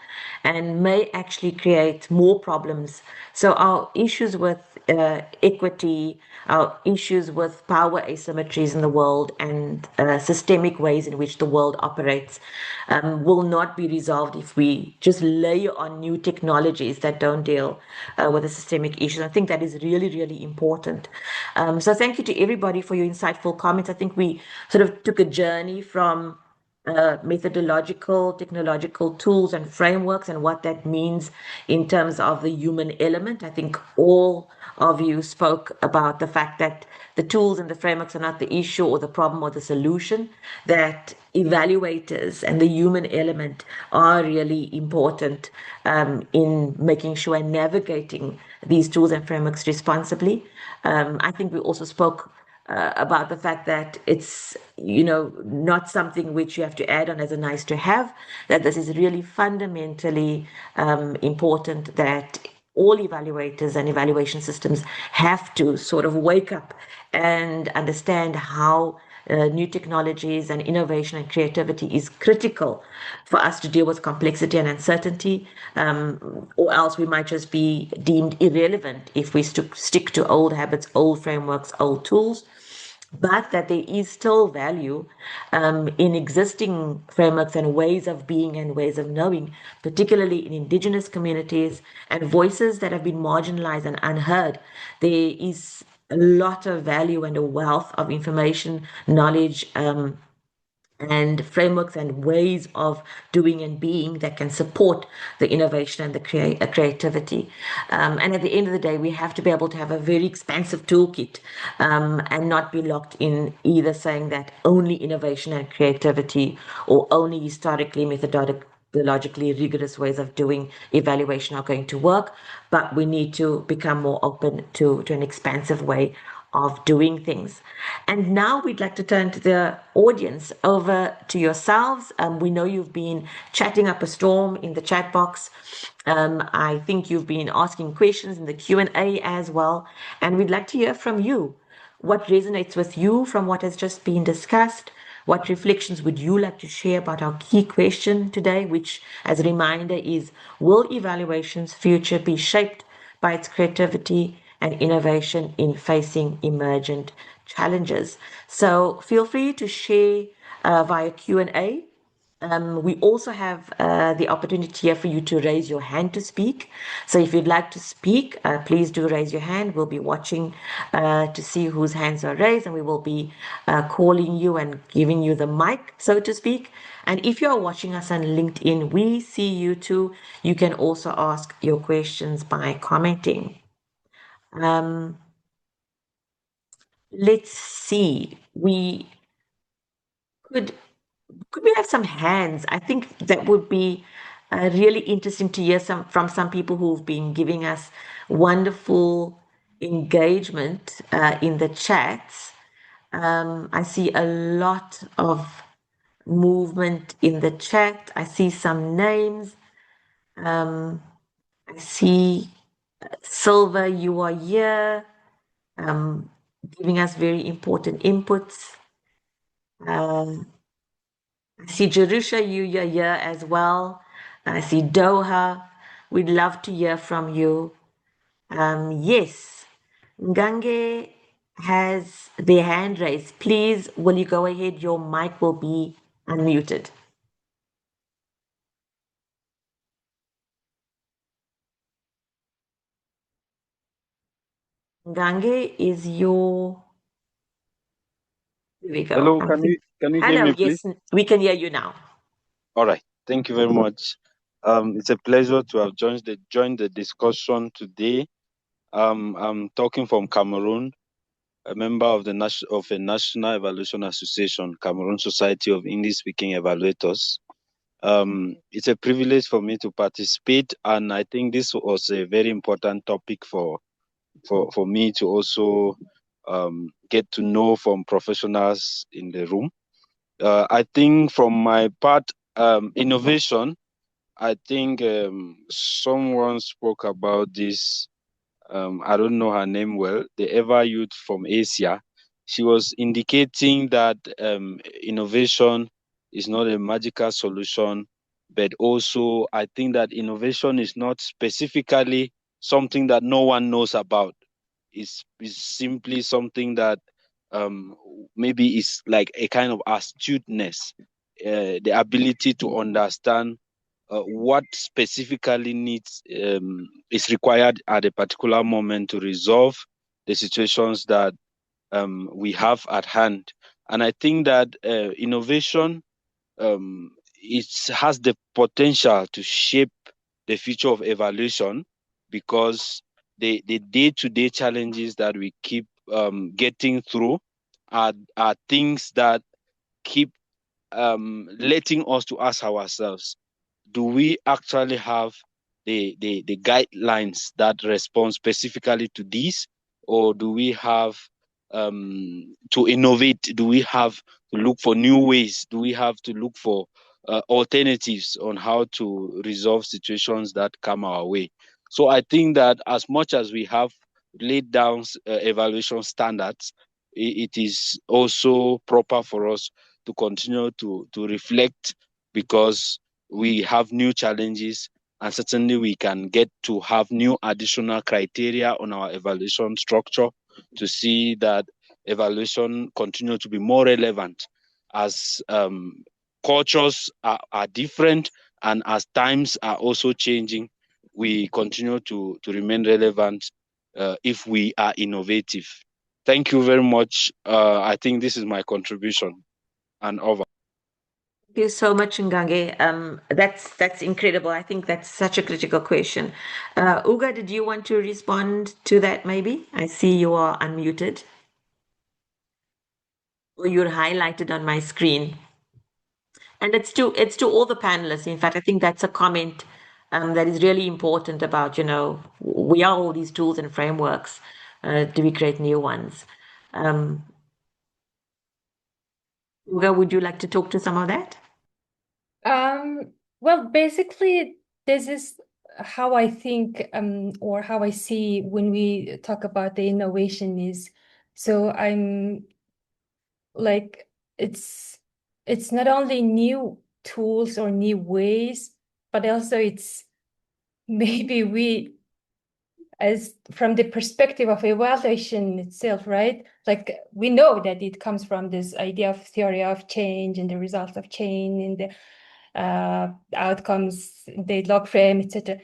and may actually create more problems. So our issues with equity, our issues with power asymmetries in the world, and systemic ways in which the world operates will not be resolved if we just layer on new technologies that don't deal with the systemic issues. I think that is really, really important. So thank you to everybody for your insightful comments. I think we sort of took a journey from methodological, technological tools and frameworks and what that means in terms of the human element. I think all of you spoke about the fact that the tools and the frameworks are not the issue or the problem or the solution, that evaluators and the human element are really important in making sure and navigating these tools and frameworks responsibly. I think we also spoke about the fact that it's, not something which you have to add on as a nice to have, that this is really fundamentally important, that all evaluators and evaluation systems have to sort of wake up and understand how new technologies and innovation and creativity is critical for us to deal with complexity and uncertainty, or else we might just be deemed irrelevant if we stick to old habits, old frameworks, old tools. But that there is still value in existing frameworks and ways of being and ways of knowing, particularly in indigenous communities and voices that have been marginalized and unheard. There is a lot of value and a wealth of information, knowledge, and frameworks and ways of doing and being that can support the innovation and the creativity. And at the end of the day, we have to be able to have a very expansive toolkit, and not be locked in either saying that only innovation and creativity or only historically methodologically rigorous ways of doing evaluation are going to work, but we need to become more open to an expansive way of doing things. And now we'd like to turn to the audience, over to yourselves. We know you've been chatting up a storm in the chat box. I think you've been asking questions in the Q&A as well, and we'd like to hear from you. What resonates with you from what has just been discussed? What reflections would you like to share about our key question today, which, as a reminder, is: will evaluation's future be shaped by its creativity and innovation in facing emergent challenges? So feel free to share via Q&A. We also have the opportunity here for you to raise your hand to speak. So if you'd like to speak, please do raise your hand. We'll be watching to see whose hands are raised, and we will be calling you and giving you the mic, so to speak. And if you are watching us on LinkedIn, we see you too. You can also ask your questions by commenting. Let's see. We could we have some hands? I think that would be really interesting to hear from some people who've been giving us wonderful engagement in the chats. I see a lot of movement in the chat. I see some names. I see Silver, you are here, giving us very important inputs. I see Jerusha, you're here as well. I see Doha. We'd love to hear from you. Yes, Ngange has their hand raised. Please, will you go ahead? Your mic will be unmuted. Ngange, is your... Here we go. Hello, can you hear Hello, me, please? yes, we can hear you now. All right, thank you very much. It's a pleasure to have joined the discussion today. I'm talking from Cameroon, a member of the National Evaluation Association, Cameroon Society of English-Speaking Evaluators. It's a privilege for me to participate, and I think this was a very important topic for me to also get to know from professionals in the room. I think from my part, innovation, I think someone spoke about this. I don't know her name well, the Ever Youth from Asia. She was indicating that innovation is not a magical solution, but also I think that innovation is not specifically something that no one knows about. It's simply something that maybe is like a kind of astuteness, the ability to understand what specifically is required at a particular moment to resolve the situations that we have at hand. And I think that innovation it has the potential to shape the future of evaluation, because the day-to-day challenges that we keep getting through are things that keep letting us to ask ourselves, do we actually have the guidelines that respond specifically to this, or do we have to innovate? Do we have to look for new ways? Do we have to look for alternatives on how to resolve situations that come our way? So I think that as much as we have laid down evaluation standards, it is also proper for us to continue to reflect, because we have new challenges, and certainly we can get to have new additional criteria on our evaluation structure to see that evaluation continue to be more relevant as cultures are different, and as times are also changing. We continue to remain relevant if we are innovative. Thank you very much. I think this is my contribution, and over. Thank you so much, Ngange. That's incredible. I think that's such a critical question. Uga, did you want to respond to that maybe? I see you are unmuted or you're highlighted on my screen. And it's to all the panelists. In fact, I think that's a comment that is really important about, we are all these tools and frameworks. Do we create new ones? Um, Uga, would you like to talk to some of that? Well, basically, this is how I think, or how I see when we talk about the innovation is. So I'm like, it's not only new tools or new ways, but also it's maybe we, as from the perspective of evaluation itself, right? Like we know that it comes from this idea of theory of change and the results of change and the outcomes, the log frame, etc.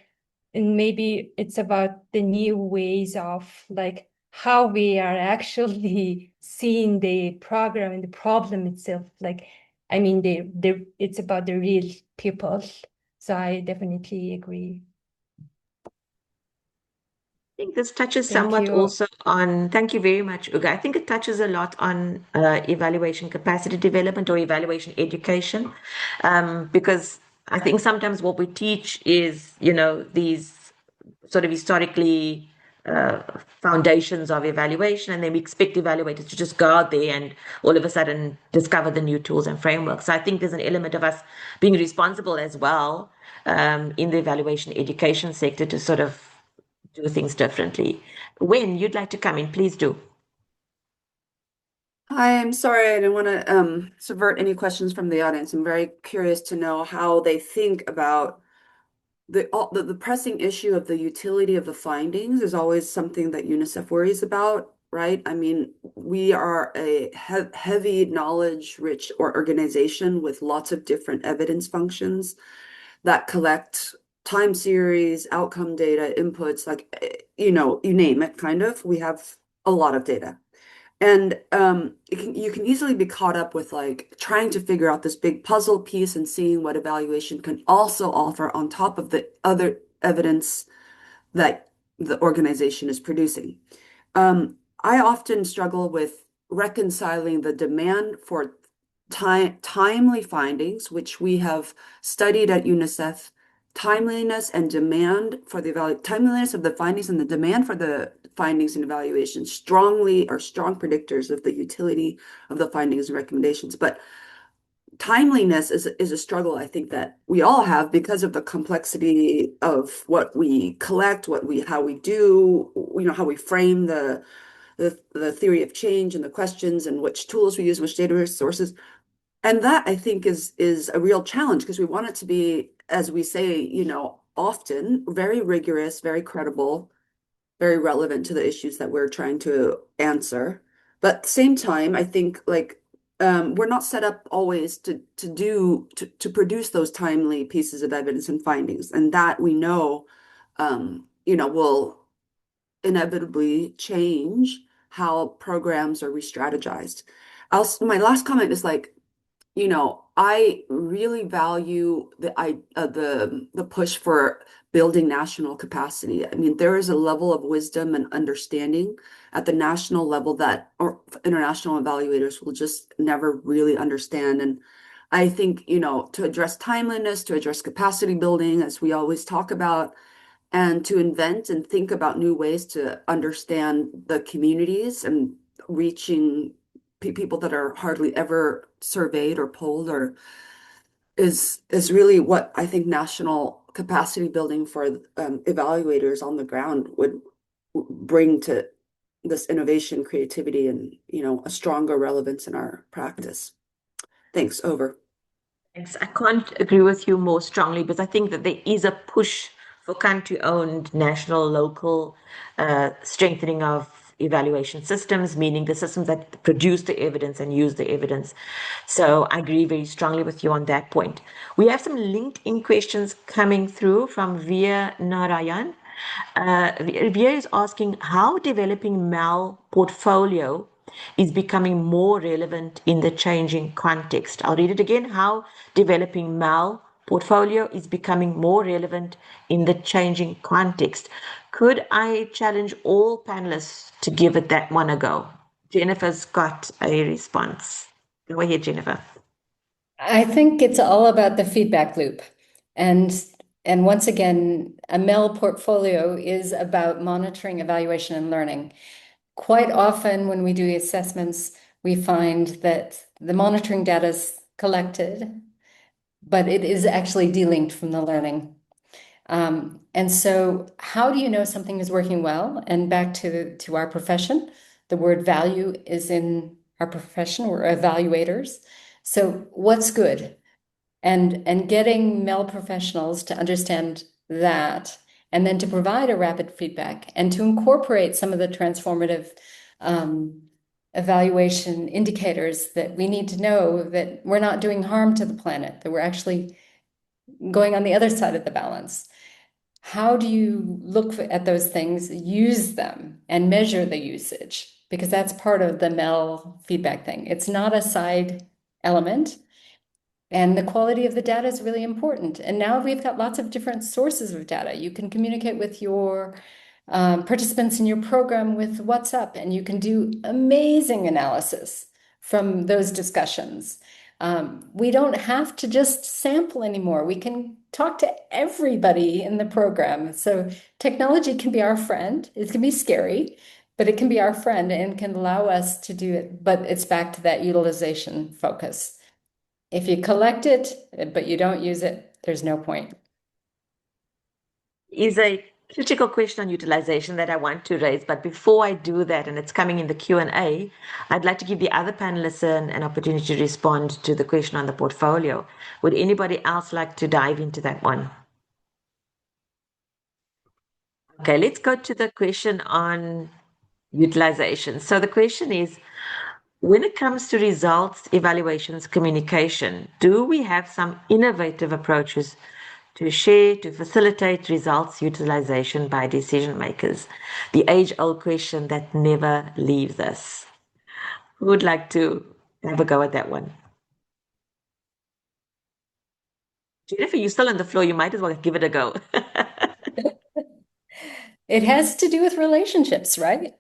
And maybe it's about the new ways of like how we are actually seeing the program and the problem itself. Like, I mean, it's about the real people. So I definitely agree. I think this touches Thank somewhat you. also on, thank you very much, Uga. I think it touches a lot on evaluation capacity development or evaluation education, because I think sometimes what we teach is, these sort of historically uh, foundations of evaluation, and then we expect evaluators to just go out there and all of a sudden discover the new tools and frameworks. So I think there's an element of us being responsible as well in the evaluation education sector to sort of do things differently. When you'd like to come in, please do. Hi, I'm sorry, I didn't want to subvert any questions from the audience. I'm very curious to know how they think about the pressing issue of the utility of the findings is always something that UNICEF worries about, right? I mean, we are a heavy knowledge-rich organization with lots of different evidence functions that collect time series, outcome data, inputs, like, you name it, kind of. We have a lot of data. And you can easily be caught up with like trying to figure out this big puzzle piece and seeing what evaluation can also offer on top of the other evidence that the organization is producing. I often struggle with reconciling the demand for timely findings, which we have studied at UNICEF, timeliness and demand for the timeliness of the findings and the demand for the findings and evaluation strongly are strong predictors of the utility of the findings and recommendations. But timeliness is a struggle I think that we all have because of the complexity of what we collect, how we do, how we frame the theory of change and the questions and which tools we use, which data sources. And that I think is a real challenge because we want it to be, as we say, often very rigorous, very credible, very relevant to the issues that we're trying to answer. But at the same time, I think like we're not set up always to produce those timely pieces of evidence and findings, and that we know, will inevitably change how programs are re-strategized. My last comment is like, I really value the push for building national capacity. I mean, there is a level of wisdom and understanding at the national level that or international evaluators will just never really understand. And I think, to address timeliness, to address capacity building, as we always talk about, and to invent and think about new ways to understand the communities and reaching people that are hardly ever surveyed or polled or is really what I think national capacity building for evaluators on the ground would bring to this innovation, creativity, and a stronger relevance in our practice. Thanks. Over. Thanks. I can't agree with you more strongly because I think that there is a push for country-owned, national, local strengthening of evaluation systems, meaning the systems that produce the evidence and use the evidence. So I agree very strongly with you on that point. We have some LinkedIn questions coming through from Via Narayan. Via is asking how developing MAL portfolio is becoming more relevant in the changing context. I'll read it again. How developing Mal portfolio is becoming more relevant in the changing context. Could I challenge all panelists to give it that one a go? Jennifer's got a response. Go ahead, Jennifer. I think it's all about the feedback loop. And once again, a MEL portfolio is about monitoring, evaluation, and learning. Quite often when we do assessments, we find that the monitoring data is collected, but it is actually delinked from the learning. And so how do you know something is working well? And back to our profession, the word value is in our profession. We're evaluators. So what's good? And getting MEL professionals to understand that, and then to provide a rapid feedback and to incorporate some of the transformative evaluation indicators that we need to know that we're not doing harm to the planet, that we're actually going on the other side of the balance. How do you look at those things, use them, and measure the usage? Because that's part of the MEL feedback thing. It's not a side element. And the quality of the data is really important. And now we've got lots of different sources of data. You can communicate with your participants in your program with WhatsApp, and you can do amazing analysis from those discussions. We don't have to just sample anymore. We can talk to everybody in the program. So technology can be our friend. It can be scary, but it can be our friend and can allow us to do it. But it's back to that utilization focus. If you collect it, but you don't use it, there's no point. Is a critical question on utilization that I want to raise, but before I do that, and it's coming in the Q&A, I'd like to give the other panelists an opportunity to respond to the question on the portfolio. Would anybody else like to dive into that one? Okay, let's go to the question on utilization. So the question is, when it comes to results, evaluations, communication, do we have some innovative approaches to share, to facilitate results utilization by decision makers? The age-old question that never leaves us. Who would like to have a go at that one? Jennifer, you're still on the floor. You might as well give it a go. It has to do with relationships, right?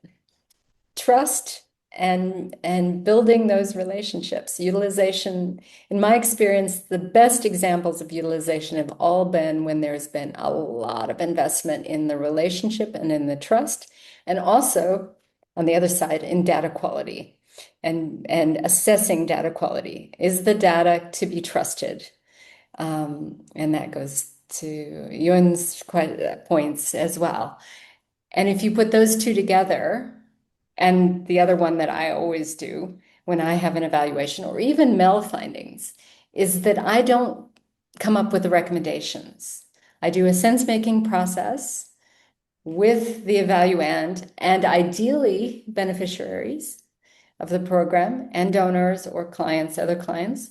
Trust and building those relationships. Utilization, in my experience, the best examples of utilization have all been when there's been a lot of investment in the relationship and in the trust, and also on the other side in data quality and assessing data quality. Is the data to be trusted? And that goes to Ewan's points as well. And if you put those two together, and the other one that I always do when I have an evaluation or even MEL findings is that I don't come up with the recommendations. I do a sense-making process with the evaluand and ideally beneficiaries of the program and donors or clients, other clients.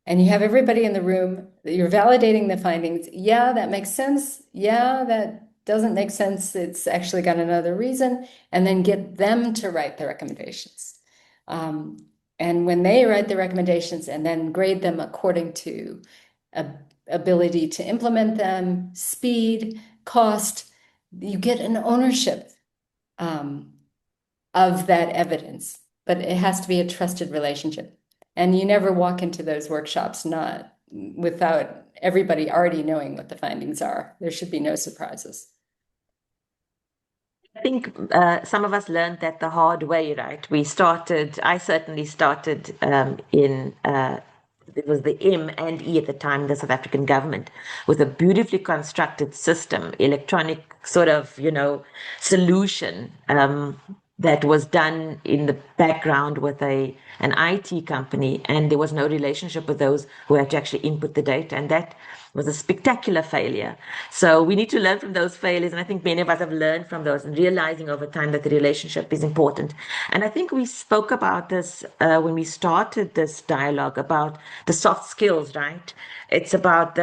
And you have everybody in the room, you're validating the findings. Yeah, that makes sense. Yeah, that doesn't make sense. It's actually got another reason. And then get them to write the recommendations. And when they write the recommendations and then grade them according to ability to implement them, speed, cost, you get an ownership of that evidence. But it has to be a trusted relationship. And you never walk into those workshops not without everybody already knowing what the findings are. There should be no surprises. I think some of us learned that the hard way, right? I certainly started it was the M and E at the time, the South African government, with a beautifully constructed system, electronic sort of, solution that was done in the background with an IT company, and there was no relationship with those who had to actually input the data, and that was a spectacular failure. So we need to learn from those failures, and I think many of us have learned from those and realizing over time that the relationship is important. And I think we spoke about this when we started this dialogue about the soft skills, right? It's about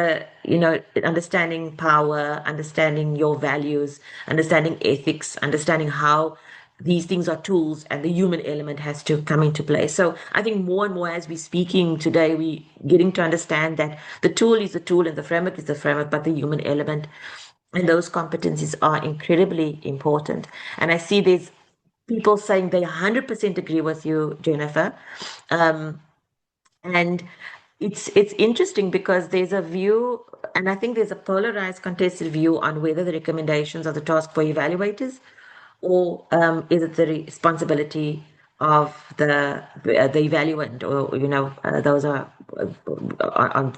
understanding power, understanding your values, understanding ethics, understanding how these things are tools and the human element has to come into play. So I think more and more as we're speaking today, we getting to understand that the tool is the tool and the framework is the framework, but the human element and those competencies are incredibly important. And I see there's people saying they 100% agree with you, Jennifer. And it's interesting because there's a view, and I think there's a polarized, contested view on whether the recommendations are the task for evaluators or is it the responsibility of the evaluant, or those are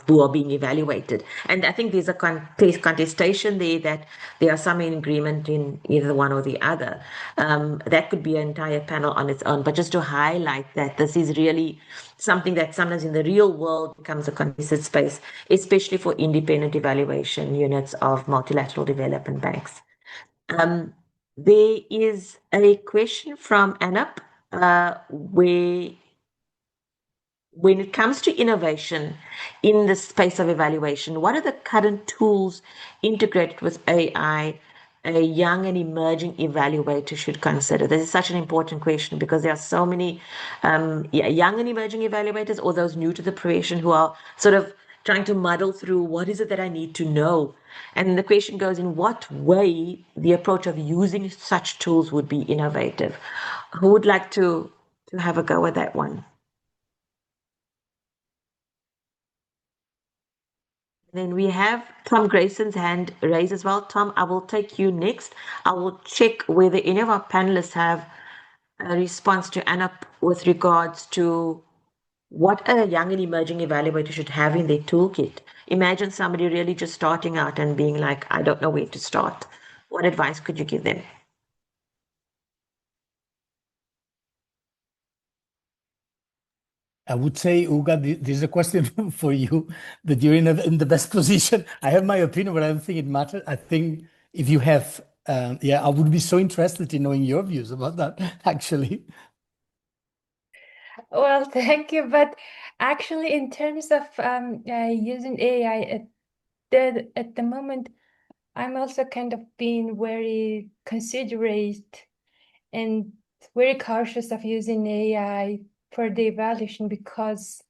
who are being evaluated. And I think there's a contestation there that there are some in agreement in either one or the other. That could be an entire panel on its own, but just to highlight that this is really something that sometimes in the real world becomes a contested space, especially for independent evaluation units of multilateral development banks. There is a question from Anup, where when it comes to innovation in the space of evaluation, what are the current tools integrated with AI a young and emerging evaluator should consider? This is such an important question because there are so many young and emerging evaluators or those new to the profession who are sort of trying to muddle through what is it that I need to know. And the question goes, in what way the approach of using such tools would be innovative? Who would like to have a go at that one? Then we have Tom Grayson's hand raised as well. Tom, I will take you next. I will check whether any of our panelists have a response to Anup with regards to what a young and emerging evaluator should have in their toolkit. Imagine somebody really just starting out and being like, I don't know where to start. What advice could you give them? I would say, Uga, this is a question for you, that you're in the best position. I have my opinion, but I don't think it matters. I think if you have, I would be so interested in knowing your views about that, actually. Well, thank you. But actually, in terms of using AI at the moment, I'm also kind of being very considerate and very cautious of using AI for the evaluation because,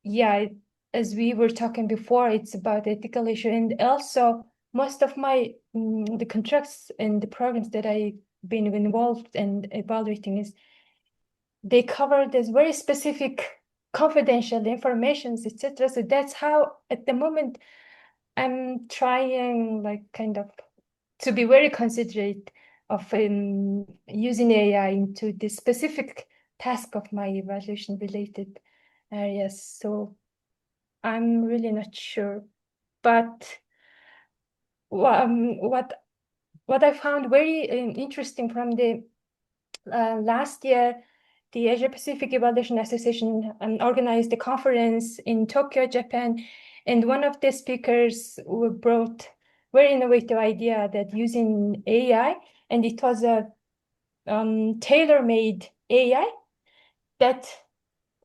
yeah, as we were talking before, it's about ethical issue. And also, most of my the contracts and the programs that I've been involved in evaluating is they cover this very specific confidential informations, etc. So that's how at the moment I'm trying like kind of to be very considerate of using AI into the specific task of my evaluation related areas. So I'm really not sure. But what I found very interesting from the last year, the Asia Pacific Evaluation Association organized a conference in Tokyo, Japan, and one of the speakers brought very innovative idea that using AI, and it was a tailor-made AI that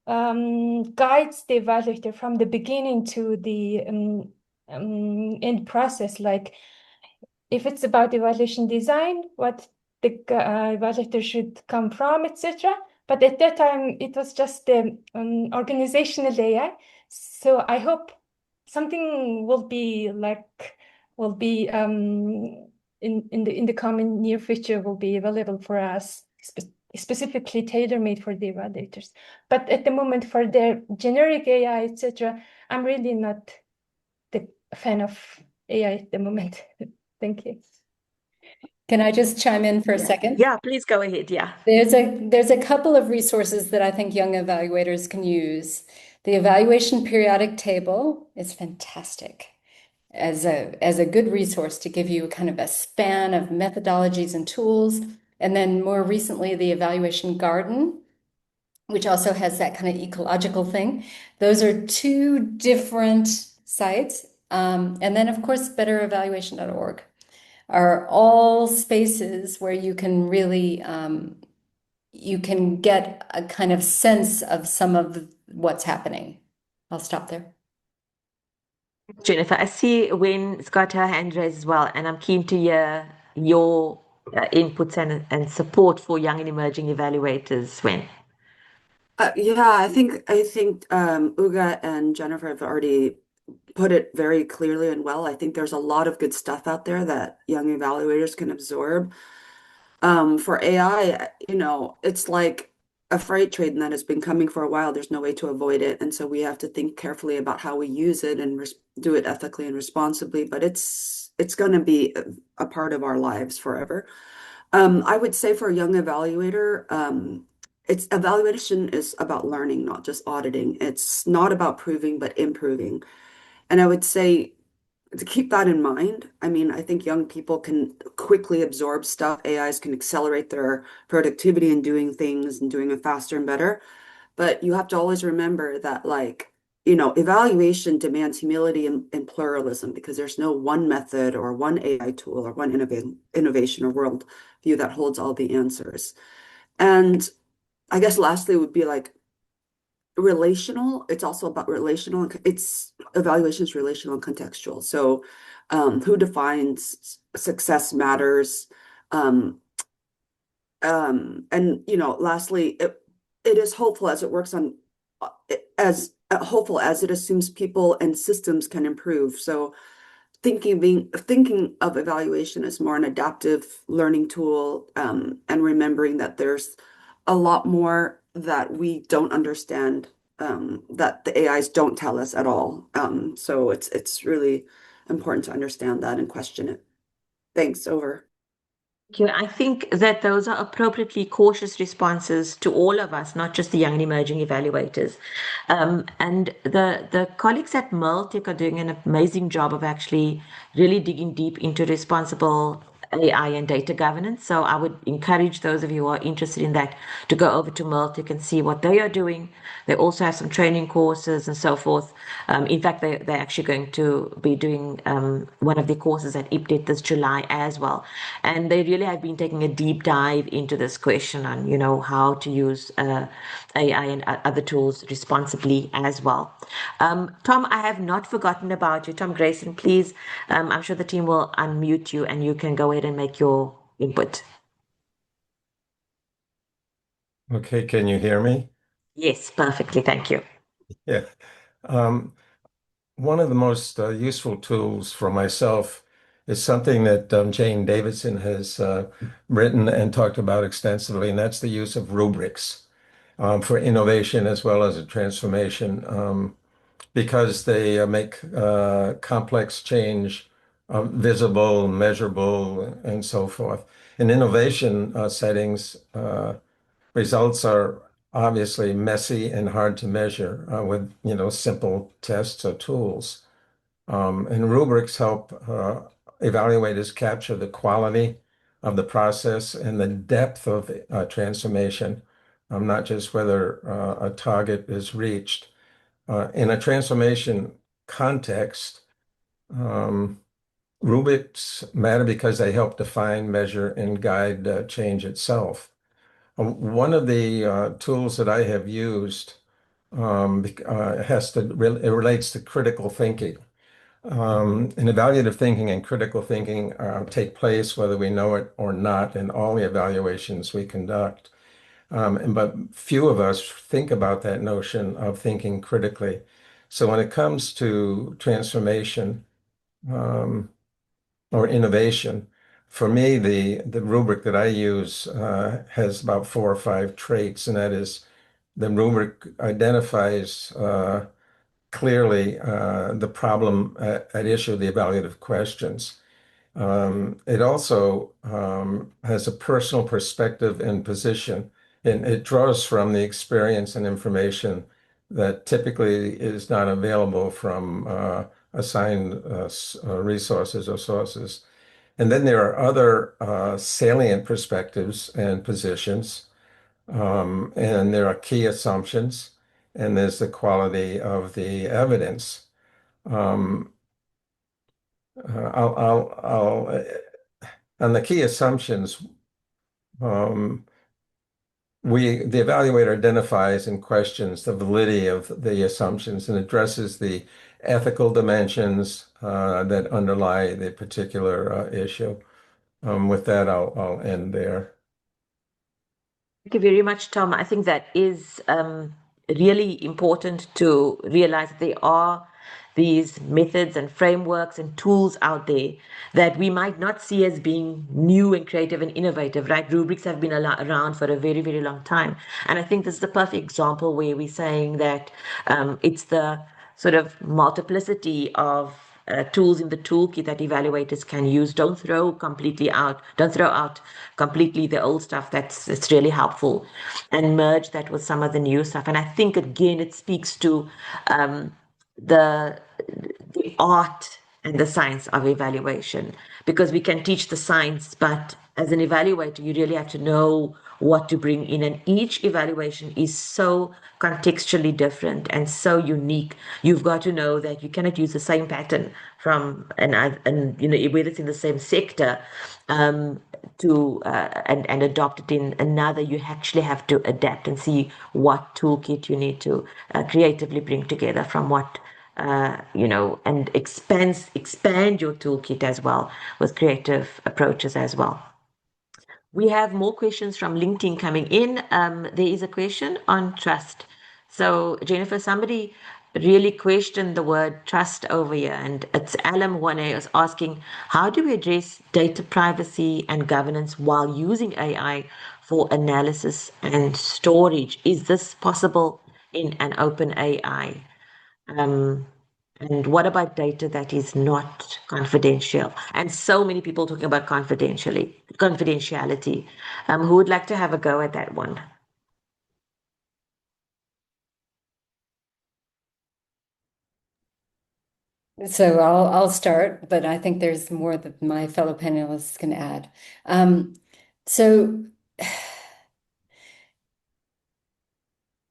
guides the evaluator from the beginning to the end process. Like if it's about evaluation design, what the evaluator should come from, etc. But at that time, it was just the organizational AI. So I hope something will be in the coming near future will be available for us, specifically tailor-made for the evaluators. But at the moment, for the generic AI, etc., I'm really not the fan of AI at the moment. Thank you. Can I just chime in for a second? Yeah, please go ahead. Yeah. There's a couple of resources that I think young evaluators can use. The evaluation periodic table is fantastic as a good resource to give you kind of a span of methodologies and tools. And then more recently, the evaluation garden, which also has that kind of ecological thing. Those are two different sites. And then, of course, betterevaluation.org are all spaces where you can really you can get a kind of sense of some of what's happening. I'll stop there. Jennifer, I see Wen's got her hand raised as well, and I'm keen to hear your inputs and support for young and emerging evaluators when? Yeah, I think Uga and Jennifer have already put it very clearly and well. I think there's a lot of good stuff out there that young evaluators can absorb. For AI, it's like a freight train that has been coming for a while. There's no way to avoid it, and so we have to think carefully about how we use it and do it ethically and responsibly. But it's going to be a part of our lives forever. I would say for a young evaluator, it's evaluation is about learning, not just auditing. It's not about proving, but improving. And I would say to keep that in mind, I mean, I think young people can quickly absorb stuff. AIs can accelerate their productivity in doing things and doing it faster and better. But you have to always remember that, like, evaluation demands humility and pluralism because there's no one method or one AI tool or one innovation or world view that holds all the answers. And I guess lastly would be like relational. It's also about relational. It's evaluation is relational and contextual. So, who defines success matters. Um, and lastly, it is hopeful as it works on as hopeful as it assumes people and systems can improve. So thinking of evaluation as more an adaptive learning tool, and remembering that there's a lot more that we don't understand, that the AIs don't tell us at all. So it's really important to understand that and question it. Thanks, over. I think that those are appropriately cautious responses to all of us, not just the young and emerging evaluators. And the colleagues at Merltech are doing an amazing job of actually really digging deep into responsible AI and data governance. So I would encourage those of you who are interested in that to go over to Merltech and see what they are doing. They also have some training courses and so forth. In fact, they're actually going to be doing one of their courses at IPDET this July as well. And they really have been taking a deep dive into this question on, how to use AI and other tools responsibly as well. Tom, I have not forgotten about you. Tom Grayson, please, I'm sure the team will unmute you and you can go ahead and make your input. Okay, can you hear me? Yes, perfectly. Thank you. Yeah. Um, One of the most useful tools for myself is something that Jane Davidson has written and talked about extensively, and that's the use of rubrics for innovation as well as a transformation, because they make complex change visible, measurable, and so forth. In innovation settings, results are obviously messy and hard to measure with simple tests or tools. And rubrics help evaluators capture the quality of the process and the depth of transformation, not just whether a target is reached. In a transformation context, um, rubrics matter because they help define, measure, and guide change itself. One of the tools that I have used it relates to critical thinking. And evaluative thinking and critical thinking take place whether we know it or not in all the evaluations we conduct. But few of us think about that notion of thinking critically. So when it comes to transformation um, or innovation, for me, the rubric that I use has about 4 or 5 traits, and that is the rubric identifies clearly the problem at issue, the evaluative questions. It also has a personal perspective and position, and it draws from the experience and information that typically is not available from assigned resources or sources. And then there are other salient perspectives and positions, and there are key assumptions, and there's the quality of the evidence. Um, on the key assumptions, um, the evaluator identifies and questions the validity of the assumptions and addresses the ethical dimensions that underlie the particular issue. With that, I'll end there. Thank you very much, Tom. I think that is really important to realize that there are these methods and frameworks and tools out there that we might not see as being new and creative and innovative, right? Rubrics have been around for a very, very long time. And I think this is the perfect example where we're saying that it's the sort of multiplicity of tools in the toolkit that evaluators can use. Don't throw out completely the old stuff it's really helpful, and merge that with some of the new stuff. And I think again it speaks to the art and the science of evaluation, because we can teach the science, but as an evaluator you really have to know what to bring in, and each evaluation is so contextually different and so unique. You've got to know that you cannot use the same pattern from and you know, whether it's in the same sector, to and adopt it in another. You actually have to adapt and see what toolkit you need to creatively bring together from what you know, and expand your toolkit as well with creative approaches as well. We have more questions from LinkedIn coming in. There is a question on trust. So, Jennifer, somebody really questioned the word trust over here, and it's Alam Wane is asking, how do we address data privacy and governance while using AI for analysis and storage? Is this possible in an open AI? And what about data that is not confidential? And so many people talking about confidentiality. Who would like to have a go at that one? So I'll start, but I think there's more that my fellow panelists can add. So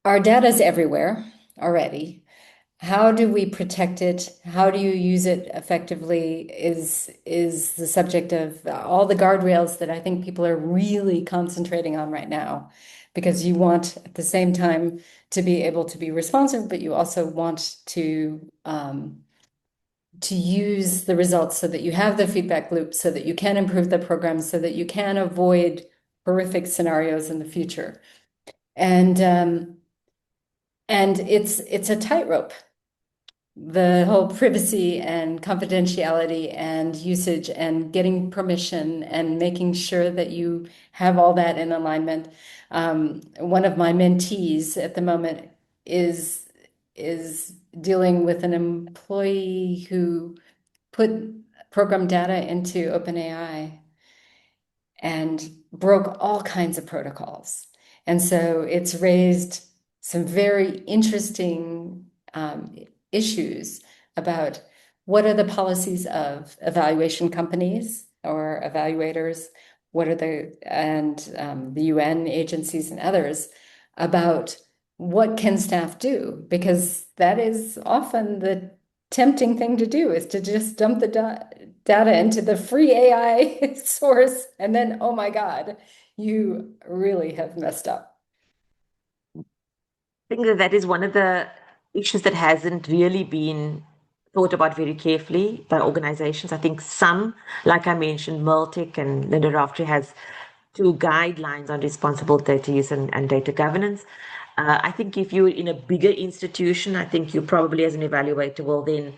our data is everywhere already. How do we protect it? How do you use it effectively is the subject of all the guardrails that I think people are really concentrating on right now, because you want at the same time to be able to be responsive, but you also want to use the results so that you have the feedback loop, so that you can improve the program, so that you can avoid horrific scenarios in the future. And it's a tightrope, the whole privacy and confidentiality and usage and getting permission and making sure that you have all that in alignment. One of my mentees at the moment is dealing with an employee who put program data into OpenAI and broke all kinds of protocols. And so it's raised some very interesting issues about what are the policies of evaluation companies or evaluators, what are the UN agencies and others about what can staff do, because that is often the tempting thing to do, is to just dump the data into the free AI source, and then, oh my God, you really have messed up. I think that is one of the issues that hasn't really been thought about very carefully by organizations. I think some, like I mentioned, Multic and Linda Raftery has two guidelines on responsible data use and data governance. I think if you're in a bigger institution, I think you probably, as an evaluator, will then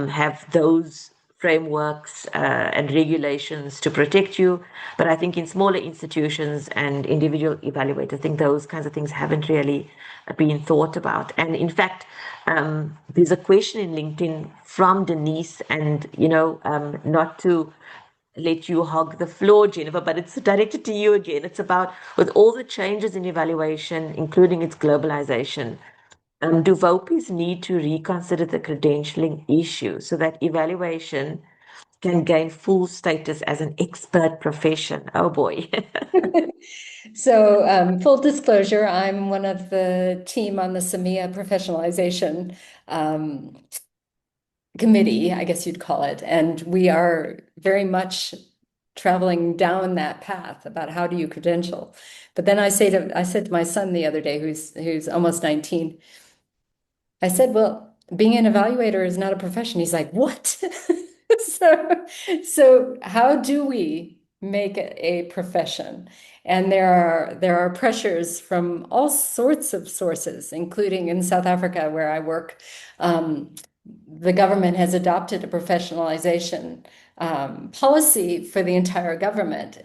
have those frameworks and regulations to protect you. But I think in smaller institutions and individual evaluators, I think those kinds of things haven't really been thought about. And in fact, there's a question in LinkedIn from Denise, and not to let you hog the floor, Jennifer, but it's directed to you again. It's about, with all the changes in evaluation, including its globalization, do VOPs need to reconsider the credentialing issue so that evaluation can gain full status as an expert profession? Oh boy. So full disclosure, I'm one of the team on the SAMIA professionalization committee, I guess you'd call it. And we are very much traveling down that path about how do you credential. But then I said to my son the other day, who's almost 19, I said, well, being an evaluator is not a profession. He's like, what? So how do we make it a profession. And there are pressures from all sorts of sources, including in South Africa, where I work. The government has adopted a professionalization policy for the entire government,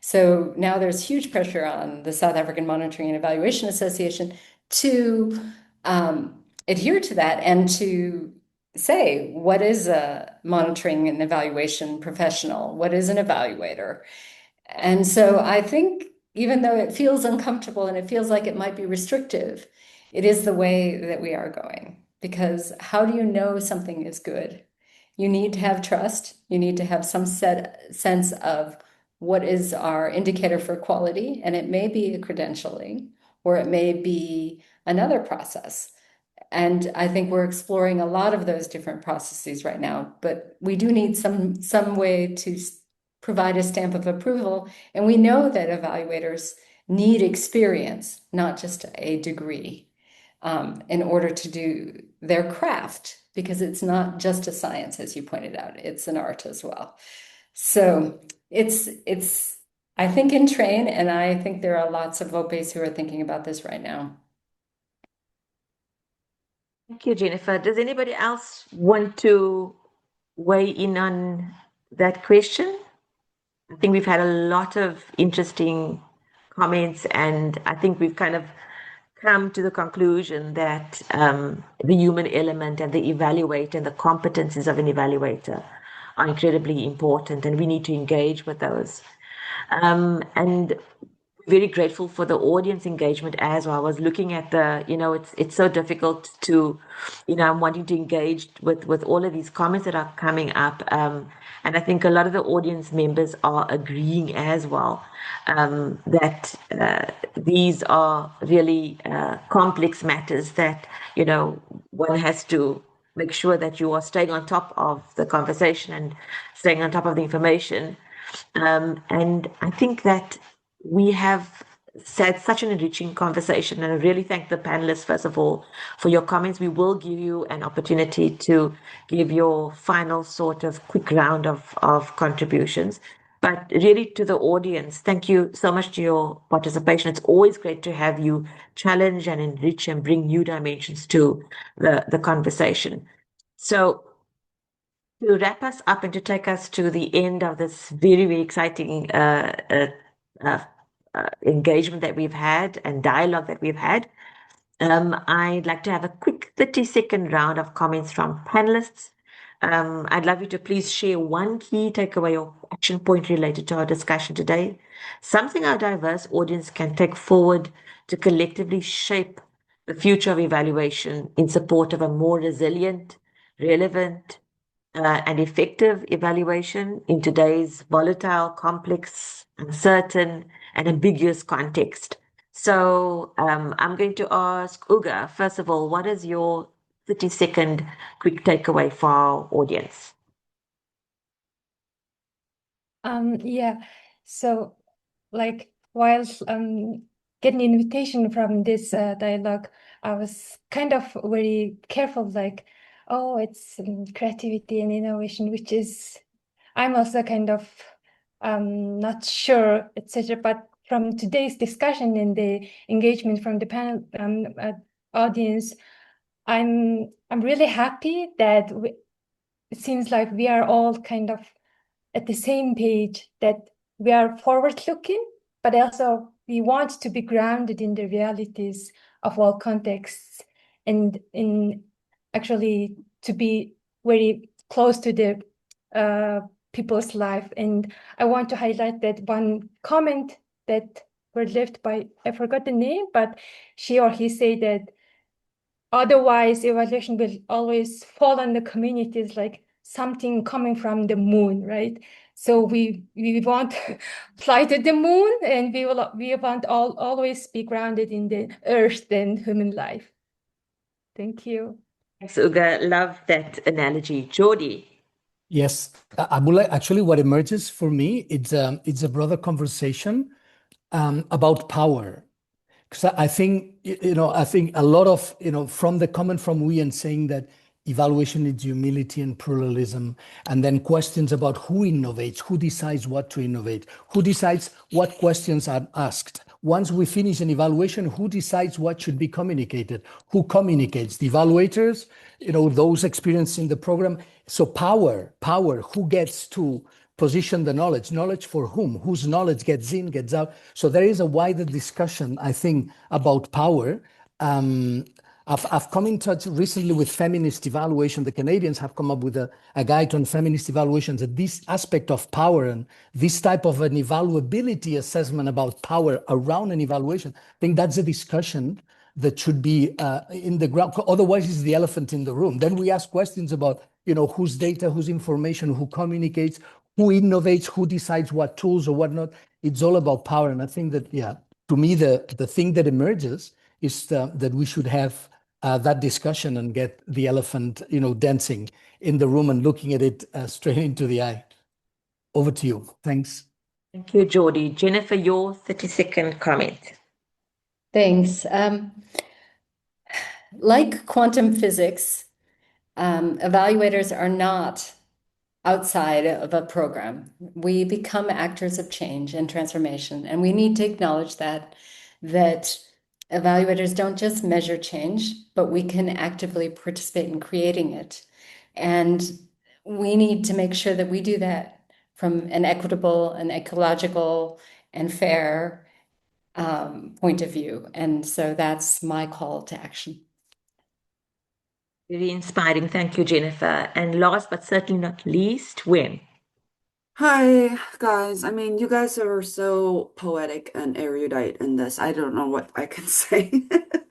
so now there's huge pressure on the South African Monitoring and Evaluation Association to adhere to that and to say, what is a monitoring and evaluation professional? What is an evaluator? And so I think even though it feels uncomfortable and it feels like it might be restrictive, it is the way that we are going. Because how do you know something is good? You need to have trust. You need to have some sense of what is our indicator for quality. And it may be a credentialing, or it may be another process. And I think we're exploring a lot of those different processes right now, but we do need some way to provide a stamp of approval. And we know that evaluators need experience, not just a degree, in order to do their craft, because it's not just a science, as you pointed out, it's an art as well. So it's I think in train, and I think there are lots of OPEs who are thinking about this right now. Thank you, Jennifer. Does anybody else want to weigh in on that question? I think we've had a lot of interesting comments, and I think we've kind of come to the conclusion that the human element and the evaluator and the competencies of an evaluator are incredibly important, and we need to engage with those. And very grateful for the audience engagement as well. I was looking at it's so difficult to, I'm wanting to engage with all of these comments that are coming up. And I think a lot of the audience members are agreeing as well, that these are really complex matters that, one has to make sure that you are staying on top of the conversation and staying on top of the information. And I think that we have had such an enriching conversation, and I really thank the panelists, first of all, for your comments. We will give you an opportunity to give your final sort of quick round of contributions. But really, to the audience, thank you so much to your participation. It's always great to have you challenge and enrich and bring new dimensions to the conversation. So to wrap us up and to take us to the end of this very, very exciting engagement that we've had and dialogue that we've had, I'd like to have a quick 30-second round of comments from panelists. I'd love you to please share one key takeaway or action point related to our discussion today, something our diverse audience can take forward to collectively shape the future of evaluation in support of a more resilient, relevant, and effective evaluation in today's volatile, complex, uncertain, and ambiguous context. So I'm going to ask Uga, first of all, what is your 30-second quick takeaway for our audience? Yeah, so while getting invitation from this dialogue, I was kind of very careful, oh, it's creativity and innovation, which is, I'm also kind of not sure, etc. But from today's discussion and the engagement from the panel audience, I'm really happy that it seems like we are all kind of at the same page, that we are forward looking, but also we want to be grounded in the realities of all contexts, and in actually to be very close to the people's life. And I want to highlight that one comment that were left by, I forgot the name, but she or he said that otherwise evaluation will always fall on the communities like something coming from the moon, right? So we want to fly to the moon, and we want always be grounded in the earth and human life. Thank you. Thanks, Uga. Love that analogy. Jody. Yes, Abula, actually what emerges for me, it's a broader conversation about power. Because I think, I think a lot of, from the comment from Wien saying that evaluation needs humility and pluralism, and then questions about who innovates, who decides what to innovate, who decides what questions are asked. Once we finish an evaluation, who decides what should be communicated, who communicates, the evaluators, those experienced in the program. So power, who gets to position the knowledge for whom, whose knowledge gets in, gets out. So there is a wider discussion, I think, about power. I've come in touch recently with feminist evaluation. The Canadians have come up with a guide on feminist evaluations. That this aspect of power and this type of an evaluability assessment about power around an evaluation, I think that's a discussion that should be in the ground. Otherwise, it's the elephant in the room. Then we ask questions about, whose data, whose information, who communicates, who innovates, who decides what tools or whatnot. It's all about power. And I think that, to me, the thing that emerges is that we should have that discussion and get the elephant, dancing in the room and looking at it straight into the eye. Over to you. Thanks. Thank you, Geordie. Jennifer, your 30-second comment. Thanks. Like quantum physics, evaluators are not outside of a program. We become actors of change and transformation, and we need to acknowledge that evaluators don't just measure change, but we can actively participate in creating it. And we need to make sure that we do that from an equitable and ecological and fair point of view. And so that's my call to action. Very inspiring. Thank you, Jennifer. And last but certainly not least, Wynne. Hi, guys. I mean, you guys are so poetic and erudite in this. I don't know what I can say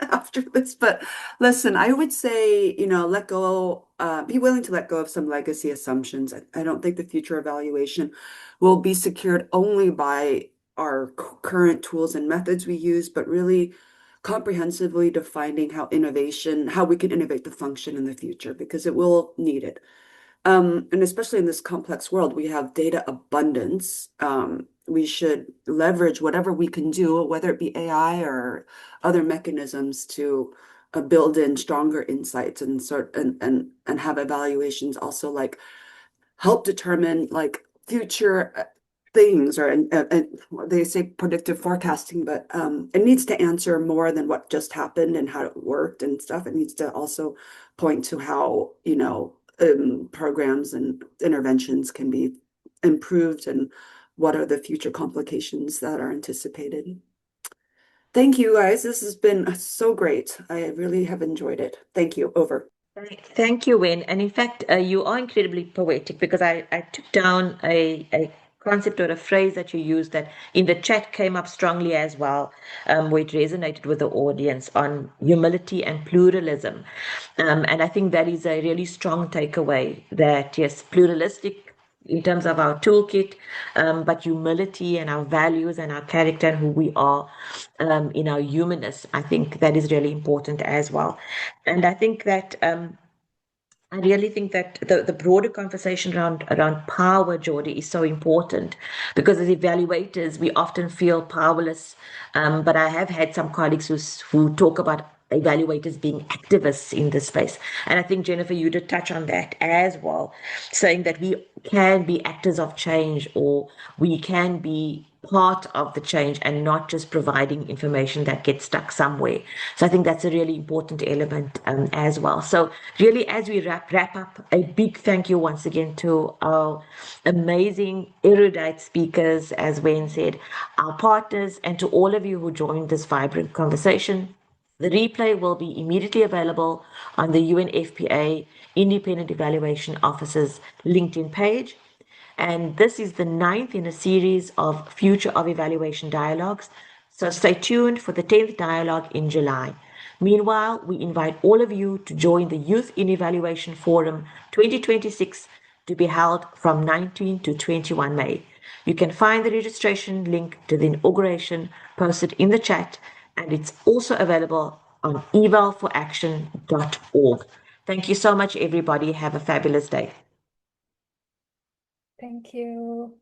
after this, but listen, I would say, let go, be willing to let go of some legacy assumptions. I don't think the future evaluation will be secured only by our current tools and methods we use, but really comprehensively defining how we can innovate the function in the future, because it will need it. And especially in this complex world, we have data abundance. We should leverage whatever we can do, whether it be AI or other mechanisms, to build in stronger insights and have evaluations also like help determine like future things, or they say predictive forecasting, but it needs to answer more than what just happened and how it worked and stuff. It needs to also point to how, programs and interventions can be improved and what are the future complications that are anticipated. Thank you, guys. This has been so great. I really have enjoyed it. Thank you. Over. Thank you, Wynne. And in fact, you are incredibly poetic, because I took down a concept or a phrase that you used that in the chat came up strongly as well, where it resonated with the audience on humility and pluralism. And I think that is a really strong takeaway, that yes, pluralistic in terms of our toolkit, but humility and our values and our character and who we are in our humanness. I think that is really important as well. And I think that I really think that the broader conversation around power, Geordie, is so important, because as evaluators, we often feel powerless. But I have had some colleagues who talk about evaluators being activists in this space. And I think, Jennifer, you did touch on that as well, saying that we can be actors of change, or we can be part of the change and not just providing information that gets stuck somewhere. So I think that's a really important element as well. So really, as we wrap up, a big thank you once again to our amazing erudite speakers, as Wayne said, our partners, and to all of you who joined this vibrant conversation. The replay will be immediately available on the UNFPA Independent Evaluation Office's LinkedIn page. And this is the 9th in a series of Future of Evaluation dialogues. So stay tuned for the 10th dialogue in July. Meanwhile, we invite all of you to join the Youth in Evaluation Forum 2026 to be held from 19 to 21 May. You can find the registration link to the inauguration posted in the chat, and it's also available on evalforaction.org. Thank you so much, everybody. Have a fabulous day. Thank you.